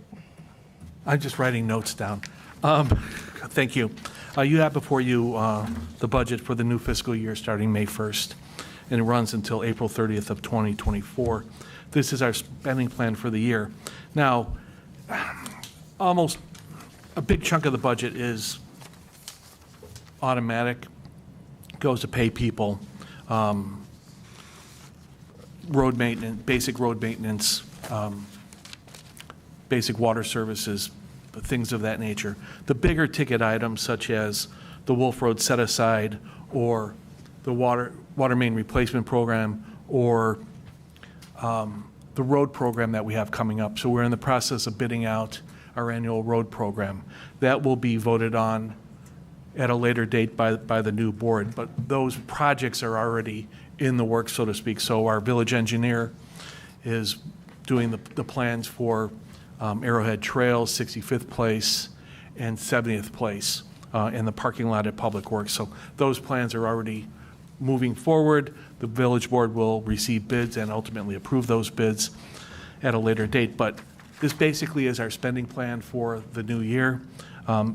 I'm just writing notes down. Thank you. You have before you the budget for the new fiscal year starting May 1st, and it runs until April 30th of 2024. This is our spending plan for the year. Now, almost a big chunk of the budget is automatic, goes to pay people, road maintenance, basic road maintenance, basic water services, things of that nature. The bigger ticket items, such as the Wolf Road set aside, or the water main replacement program, or the road program that we have coming up. So we're in the process of bidding out our annual road program. That will be voted on at a later date by the new board, but those projects are already in the works, so to speak. So our village engineer is doing the plans for Arrowhead Trail, 65th Place, and 70th Place in the parking lot at Public Works. So those plans are already moving forward. The village board will receive bids and ultimately approve those bids at a later date. But this basically is our spending plan for the new year.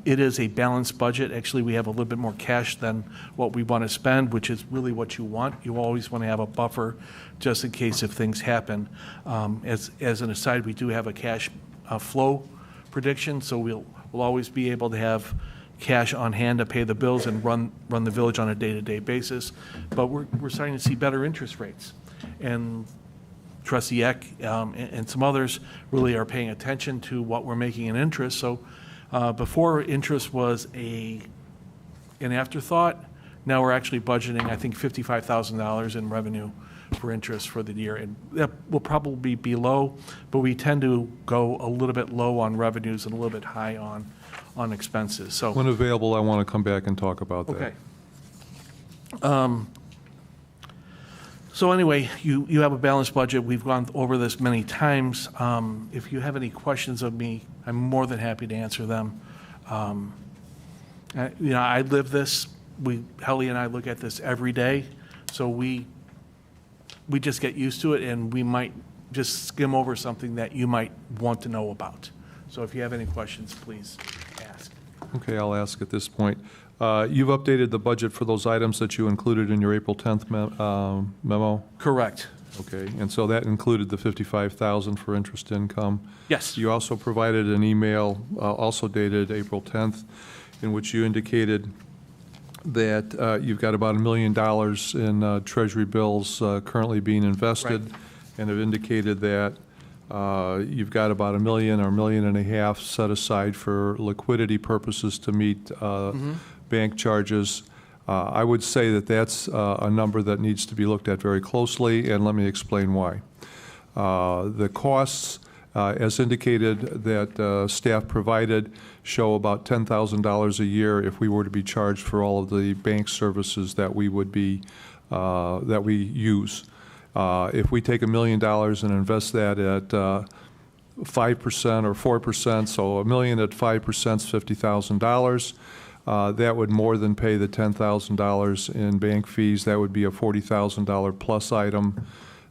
It is a balanced budget. Actually, we have a little bit more cash than what we want to spend, which is really what you want. You always want to have a buffer just in case if things happen. As an aside, we do have a cash flow prediction, so we'll always be able to have cash on hand to pay the bills and run the village on a day-to-day basis. But we're starting to see better interest rates. And Trustee Eck and some others really are paying attention to what we're making in interest. So before, interest was an afterthought. Now we're actually budgeting, I think, $55,000 in revenue for interest for the year. And that will probably be low, but we tend to go a little bit low on revenues and a little bit high on expenses. So When available, I want to come back and talk about that. okay. So anyway, you have a balanced budget. We've gone over this many times. If you have any questions of me, I'm more than happy to answer them. I live this. Helly and I look at this every day, so we just get used to it, and we might just skim over something that you might want to know about. So if you have any questions, please ask. Okay, I'll ask at this point. You've updated the budget for those items that you included in your April 10th memo? Correct. Okay, and so that included the $55,000 for interest income? Yes. You also provided an email, also dated April 10th, in which you indicated that you've got about $1 million in Treasury bills currently being invested, Right. and have indicated that you've got about $1 million or $1.5 million set aside for liquidity purposes to meet bank charges. I would say that that's a number that needs to be looked at very closely, and let me explain why. The costs, as indicated, that staff provided show about $10,000 a year if we were to be charged for all of the bank services that we would be that we use. If we take $1 million and invest that at 5% or 4%, so $1 million at 5% is $50,000. That would more than pay the $10,000 in bank fees. That would be a $40,000 plus item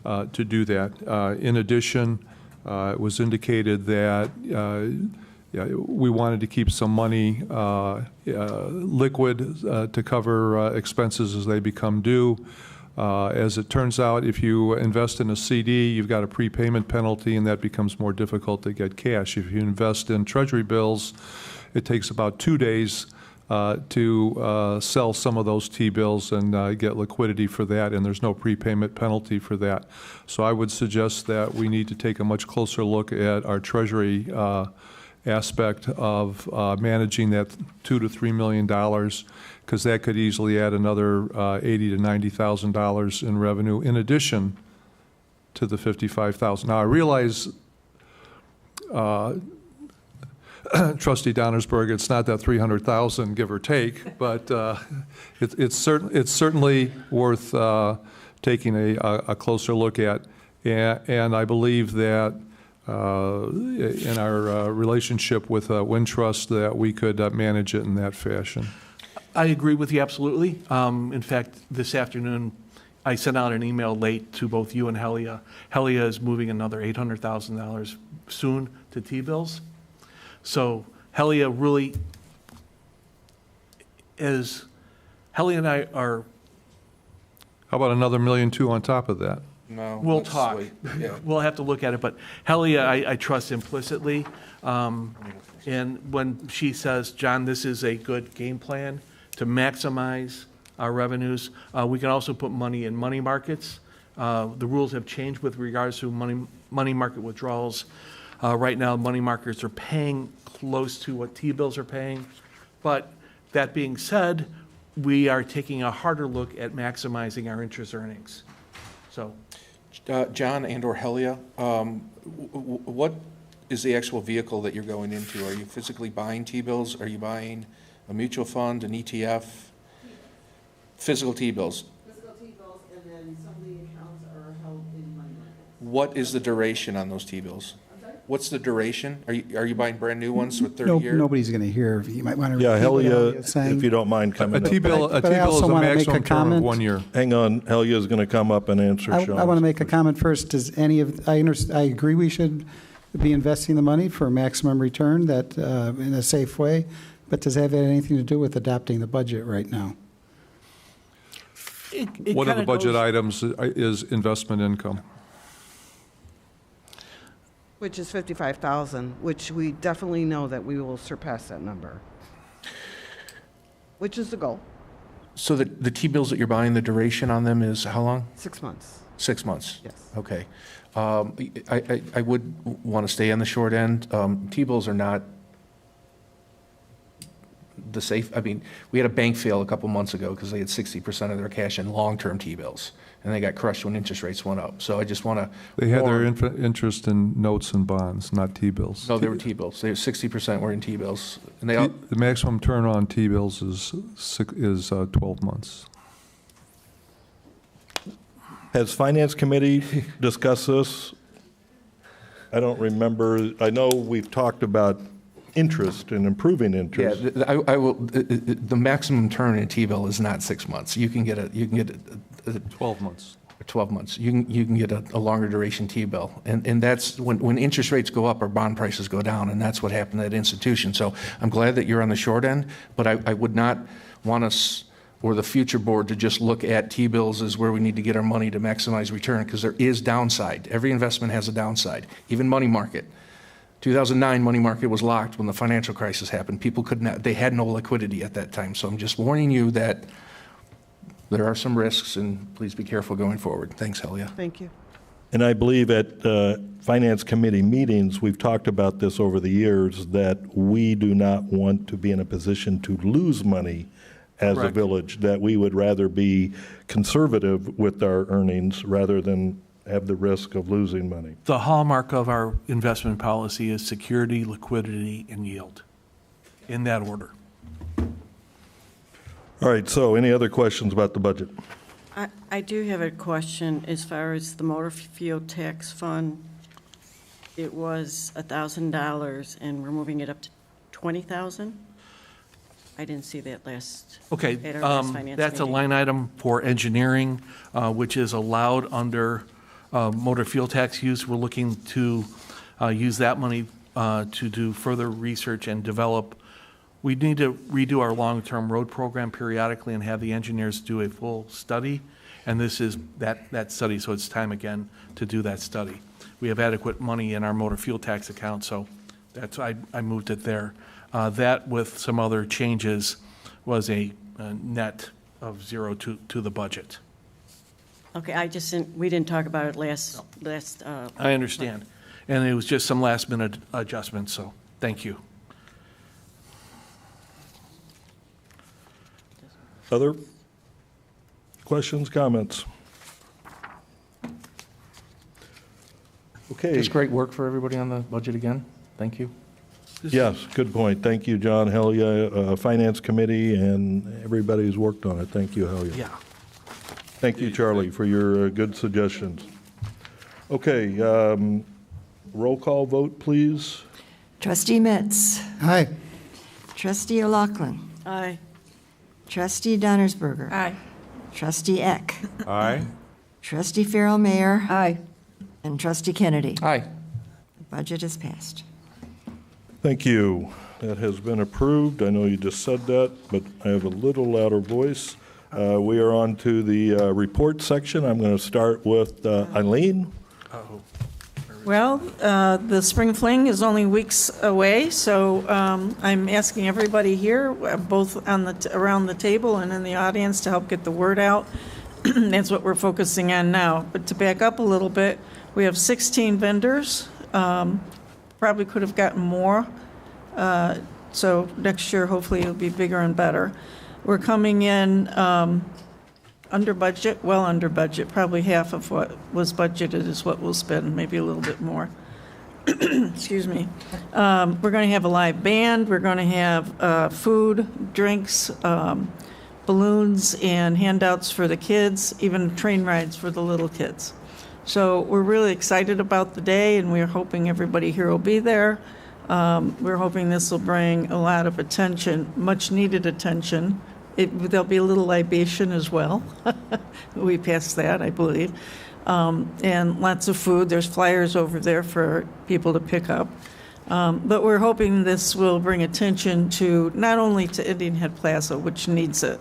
to do that. In addition, it was indicated that we wanted to keep some money liquid to cover expenses as they become due. As it turns out, if you invest in a CD, you've got a prepayment penalty, and that becomes more difficult to get cash. If you invest in Treasury bills, it takes about 2 days to sell some of those T-bills and get liquidity for that, and there's no prepayment penalty for that. So I would suggest that we need to take a much closer look at our Treasury aspect of managing that $2 to $3 million, because that could easily add another $80,000 to $90,000 in revenue. In addition, to the 55,000. Now, I realize, Trustee Donnersberg, it's not that 300,000, give or take, but it's certainly worth taking a closer look at. And I believe that in our relationship with Wintrust, that we could manage it in that fashion. I agree with you absolutely. In fact, this afternoon, I sent out an email late to both you and Helia. Helia is moving another $800,000 soon to T-bills. So Helia really is, Helia and I are. How about another $1.2 million on top of that? No. We'll let's talk. wait. Yeah. We'll have to look at it, but Helia, I trust implicitly. And when she says, John, this is a good game plan to maximize our revenues, we can also put money in money markets. The rules have changed with regards to money market withdrawals. Right now, money markets are paying close to what T-bills are paying. But that being said, we are taking a harder look at maximizing our interest earnings. So, John and/or Helia, what is the actual vehicle that you're going into? Are you physically buying T-bills? Are you buying a mutual fund, an ETF? Physical T-bills. Physical T-bills, and then some of the accounts are held in money markets. What is the duration on those T-bills? What's the duration? Are you buying brand new ones with 30 years? Nobody's going to hear. You might want to Yeah, repeat what Helia, Helia's saying. if you don't mind coming A up. T-bill But I is also a wanna make a maximum term of comment. 1 year. Hang on, Helia is going to come up and answer I Sean's. want to make a comment first. Does any of, I agree we should be investing the money for maximum return that in a safe way, but does that have anything to do with adopting the budget right now? One of the budget items is investment income. Which is 55,000, which we definitely know that we will surpass that number, which is the goal. So the T-bills that you're buying, the duration on them is how long? 6 months. 6 months? Yes. Okay. I would want to stay on the short end. T-bills are not the safe, I mean, we had a bank fail a couple months ago because they had 60% of their cash in long-term T-bills, and they got crushed when interest rates went up. So I just want to. They had their interest in notes and bonds, not T-bills. No, they were T-bills. 60% were in T-bills. And they all, The maximum turn on T-bills is 12 months. Has Finance Committee discussed this? I don't remember. I know we've talked about interest and improving interest. yeah, I will, the maximum turn in a T-bill is not 6 months. You can get a 12 months. 12 months. You can get a longer duration T-bill. And that's when interest rates go up or bond prices go down, and that's what happened at that institution. So I'm glad that you're on the short end, but I would not want us or the future board to just look at T-bills as where we need to get our money to maximize return, because there is downside. Every investment has a downside, even money market. 2009 money market was locked when the financial crisis happened. People could not, they had no liquidity at that time. So I'm just warning you that there are some risks, and please be careful going forward. Thanks, Helia. Thank you. And I believe at Finance Committee meetings, we've talked about this over the years, that we do not want to be in a position to lose money as a Correct. village, that we would rather be conservative with our earnings rather than have the risk of losing money. The hallmark of our investment policy is security, liquidity, and yield, in that order. All right, so any other questions about the budget? I do have a question as far as the motor fuel tax fund. It was $1,000, and we're moving it up to $20,000? I didn't see that last. Okay, at our last finance that's a meeting. line item for engineering, which is allowed under motor fuel tax use. We're looking to use that money to do further research and develop. We need to redo our long-term road program periodically and have the engineers do a full study, and this is that study, so it's time again to do that study. We have adequate money in our motor fuel tax account, so that's I moved it there. That, with some other changes, was a net of zero to the budget. Okay, we didn't talk about it last. I understand. And it was just some last-minute adjustments, so thank you. Other questions, comments? Okay. Just great work for everybody on the budget again. Thank you. Yes, good point. Thank you, John Helia, Finance Committee, and everybody who's worked on it. Thank you, Helia. Yeah. Thank you, Charlie, for your good suggestions. Okay, roll call vote, please. Trustee Metz. Aye. Trustee O'Loughlin. Aye. Trustee Donnersberger. Aye. Trustee Eck. Aye. Trustee Farrell Mayor. Aye. And Trustee Kennedy. Aye. The budget is passed. Thank you. That has been approved. I know you just said that, but I have a little louder voice. We are on to the report section. I'm going to start with Eileen. Well, the spring fling is only weeks away, so I'm asking everybody here, both around the table and in the audience, to help get the word out. That's what we're focusing on now. But to back up a little bit, we have 16 vendors. Probably could have gotten more. So next year, hopefully, it'll be bigger and better. We're coming in under budget, well under budget. Probably half of what was budgeted is what we'll spend, maybe a little bit more. Excuse me. We're going to have a live band. We're going to have food, drinks, balloons, and handouts for the kids, even train rides for the little kids. So we're really excited about the day, and we're hoping everybody here will be there. We're hoping this will bring a lot of attention, much needed attention. There'll be a little libation as well. We passed that, I believe. And lots of food. There's flyers over there for people to pick up. But we're hoping this will bring attention to not only to Indian Head Plaza, which needs it,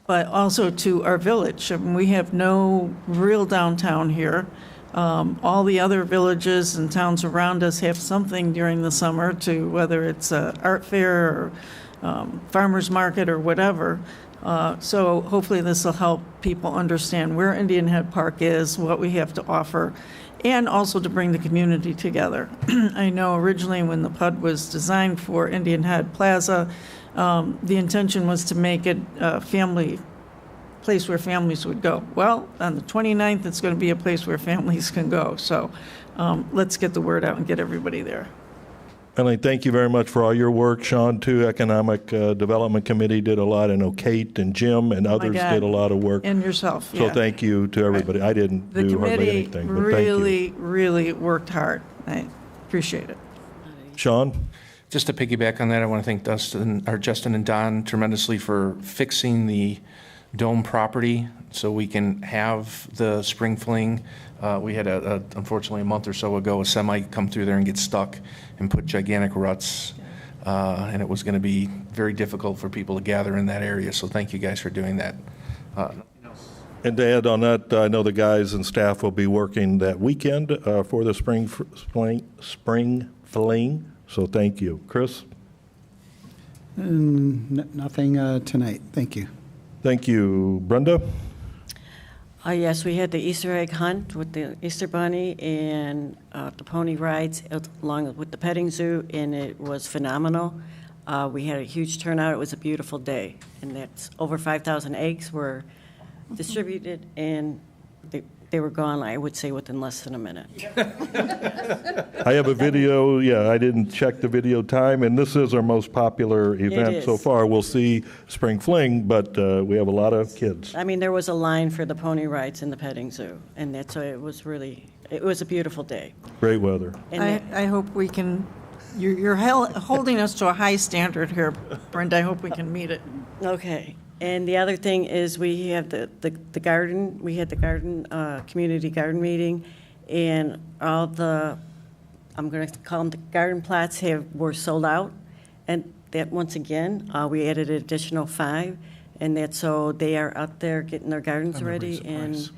but also to our village. I mean, we have no real downtown here. All the other villages and towns around us have something during the summer, to whether it's an art fair or farmer's market or whatever. So hopefully this will help people understand where Indian Head Park is, what we have to offer, and also to bring the community together. I know originally when the PUD was designed for Indian Head Plaza, the intention was to make it a family place where families would go. Well, on the 29th, it's going to be a place where families can go. So let's get the word out and get everybody there. Eileen, thank you very much for all your work. Sean, too, Economic Development Committee did a lot. I know Kate and Jim and others did a lot of work. And yourself, So yeah. thank you to everybody. I didn't do hardly anything, but thank you. The committee really worked hard. I appreciate it. Sean? Just to piggyback on that, I want to thank Justin and Don tremendously for fixing the dome property so we can have the spring fling. We had, unfortunately, a month or so ago, a semi come through there and get stuck and put gigantic ruts. And it was going to be very difficult for people to gather in that area. So thank you guys for doing that. And to add on that, I know the guys and staff will be working that weekend for the spring fling. So thank you. Chris? Nothing tonight. Thank you. Thank you. Brenda? Yes, we had the Easter egg hunt with the Easter Bunny and the pony rides along with the petting zoo, and it was phenomenal. We had a huge turnout. It was a beautiful day, and that's over 5,000 eggs were distributed, and they were gone, I would say, within less than a minute. I have a video. Yeah, I didn't check the video time, and this is our most popular event so far. We'll see Spring Fling, but we have a lot of kids. I mean, there was a line for the pony rides in the petting zoo, and that's why it was a beautiful day. Great weather. I hope we can, you're holding us to a high standard here, Brenda. I hope we can meet it. Okay. And the other thing is we have the garden, we had the garden, community garden meeting, and all the, I'm going to call them the garden plots were sold out. And that, once again, we added an additional 5, and that's so they are out there getting their gardens ready, and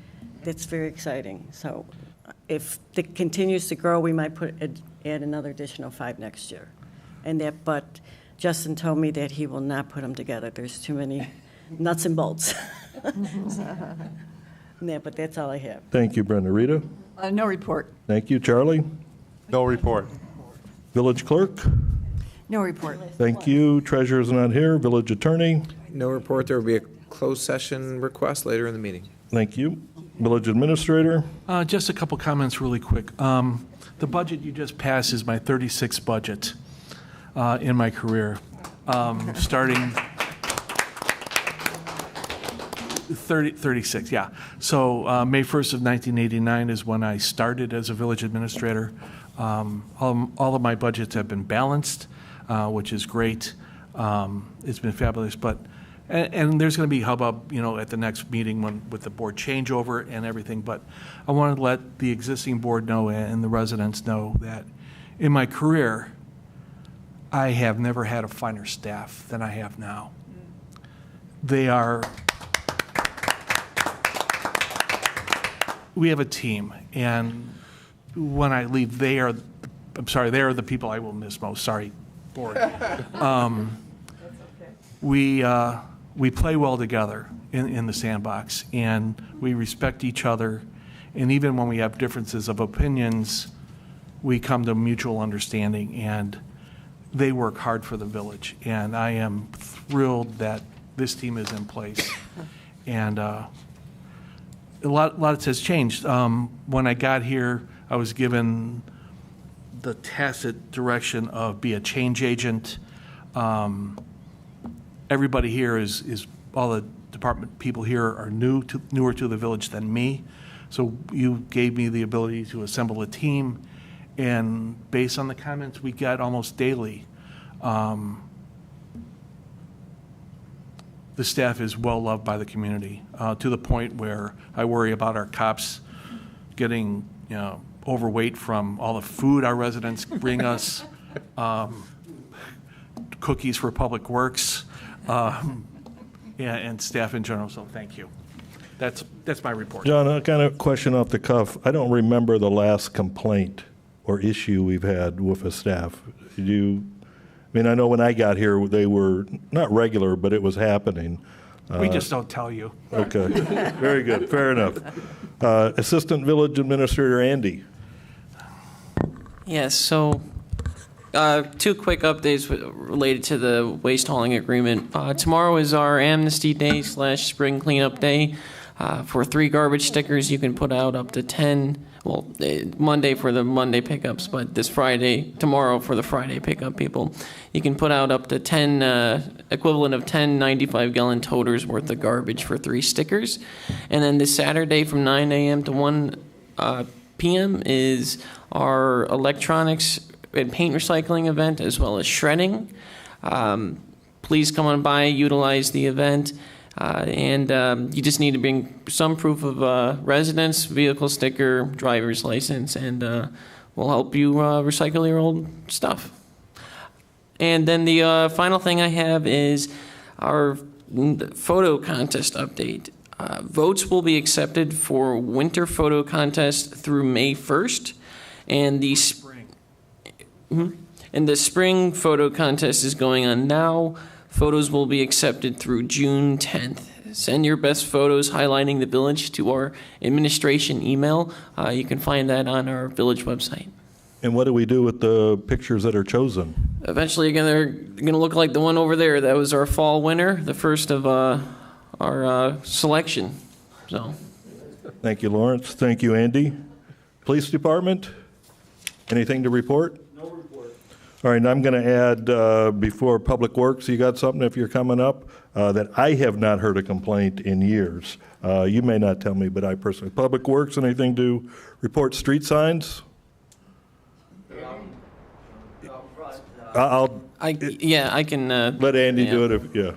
that's very exciting. So if it continues to grow, we might add another additional 5 next year. But Justin told me that he will not put them together. There's too many nuts and bolts. Yeah, but that's all I have. Thank you, Brenda. Rita? No report. Thank you. Charlie? No report. Village Clerk? No report. Thank you. Treasurer's not here. Village Attorney? No report. There will be a closed session request later in the meeting. Thank you. Village Administrator? Just a couple comments really quick. The budget you just passed is my 36th budget in my career, starting 36, yeah. So May 1st of 1989 is when I started as a village administrator. All of my budgets have been balanced, which is great. It's been fabulous, but and there's going to be hubbub, at the next meeting with the board changeover and everything. But I wanted to let the existing board know and the residents know that in my career, I have never had a finer staff than I have now. We have a team, and when I leave, they are the people I will miss most. Sorry, board. We play well together in the sandbox, and we respect each other. And even when we have differences of opinions, we come to mutual understanding, and they work hard for the village. And I am thrilled that this team is in place. And a lot has changed. When I got here, I was given the tacit direction of be a change agent. Everybody here is all the department people here are newer to the village than me. So you gave me the ability to assemble a team, and based on the comments we get almost daily, the staff is well loved by the community, to the point where I worry about our cops getting overweight from all the food our residents bring us, cookies for Public Works, and staff in general. So thank you. That's my report. John, a kind of question off the cuff. I don't remember the last complaint or issue we've had with a staff. I know when I got here, they were not regular, but it was happening. We just don't tell you. Okay, very good, fair enough. Assistant Village Administrator Andy. Yes, so two quick updates related to the waste hauling agreement. Tomorrow is our Amnesty Day / Spring Cleanup Day. For 3 garbage stickers, you can put out up to 10. Well, Monday for the Monday pickups, but tomorrow for the Friday pickup people, you can put out up to 10, equivalent of 10 95-gallon toters worth of garbage for 3 stickers. And then this Saturday from 9 a.m. to 1 p.m. is our electronics and paint recycling event, as well as shredding. Please come on by, utilize the event. And you just need to bring some proof of residence, vehicle sticker, driver's license, and we'll help you recycle your old stuff. And then the final thing I have is our photo contest update. Votes will be accepted for winter photo contest through May 1st, and the spring photo contest is going on now. Photos will be accepted through June 10th. Send your best photos highlighting the village to our administration email. You can find that on our village website. And what do we do with the pictures that are chosen? Eventually, again, they're going to look like the one over there. That was our fall winner, the first of our selection. So, thank you, Lawrence. Thank you, Andy. Police Department, anything to report? All right, and I'm going to add, before Public Works, you got something if you're coming up, that I have not heard a complaint in years. You may not tell me, but I personally. Public Works, anything to report? Street signs? I can. Let Andy do it,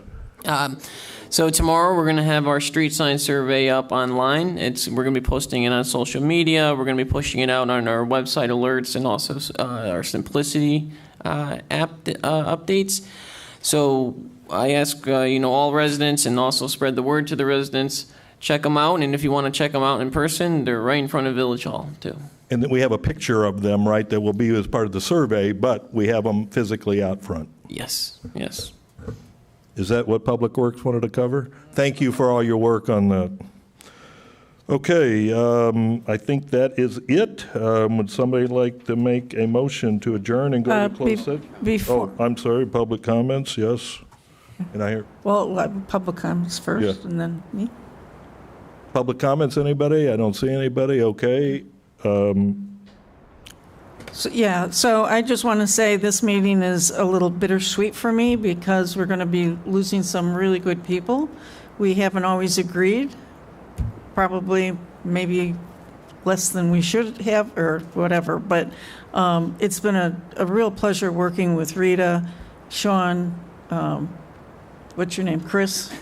So tomorrow we're going to have our street sign survey up online. We're going to be posting it on social media. We're going to be pushing it out on our website alerts and also our Simplicity app updates. So I ask all residents, and also spread the word to the residents. Check them out, and if you want to check them out in person, they're right in front of Village Hall too. And then we have a picture of them, right, that will be as part of the survey, but we have them physically out front. Yes. Is that what Public Works wanted to cover? Thank you for all your work on that. Okay, I think that is it. Would somebody like to make a motion to adjourn and go to closed session? Before. Oh, I'm sorry, public comments, yes. And I hear. Well, public comments first, Yeah. and then me. Public comments, anybody? I don't see anybody. Okay. So I just want to say this meeting is a little bittersweet for me because we're going to be losing some really good people. We haven't always agreed, probably maybe less than we should have or whatever, but it's been a real pleasure working with Rita, Sean, what's your name, Chris?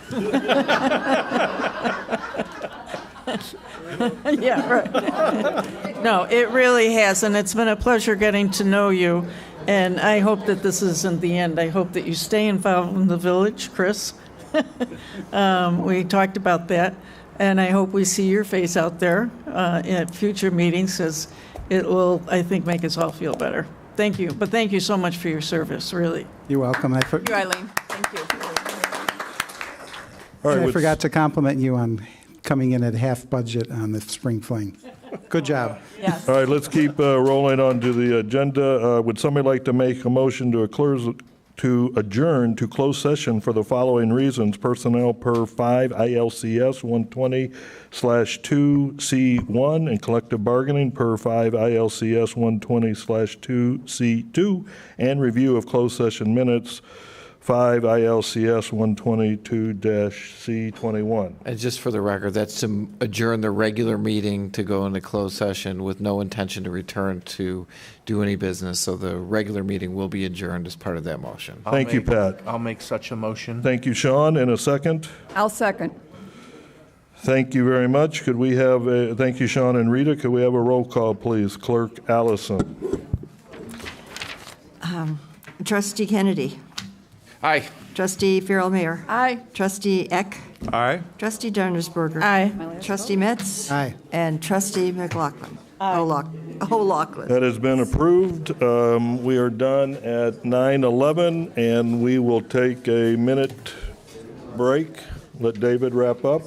Yeah, right. No, it really has, and it's been a pleasure getting to know you, and I hope that this isn't the end. I hope that you stay involved in the village, Chris. We talked about that, and I hope we see your face out there at future meetings, because it will, I think, make us all feel better. Thank you, but thank you so much for your service, really. You're welcome. Thank you, Eileen. Thank you. All right, I forgot to compliment you on coming in at half budget on the spring fling. Good job. All right, let's keep rolling on to the agenda. Would somebody like to make a motion to adjourn to closed session for the following reasons: personnel per 5 ILCS 120/2C1 and collective bargaining per 5 ILCS 120/2C2, and review of closed session minutes 5 ILCS 122-C21. And just for the record, that's to adjourn the regular meeting to go into closed session with no intention to return to do any business. So the regular meeting will be adjourned as part of that motion. Thank you, Pat. I'll make such a motion. Thank you, Sean. In a second. I'll second. Thank you very much. Could we have thank you, Sean and Rita. Could we have a roll call, please? Clerk Allison. Trustee Kennedy. Aye. Trustee Farrell Mayer. Aye. Trustee Eck. Aye. Trustee Donnersberger. Aye. Trustee Metz. Aye. And Trustee McLaughlin. O'Loughlin. That has been approved. We are done at 9:11, and we will take a minute break. Let David wrap up.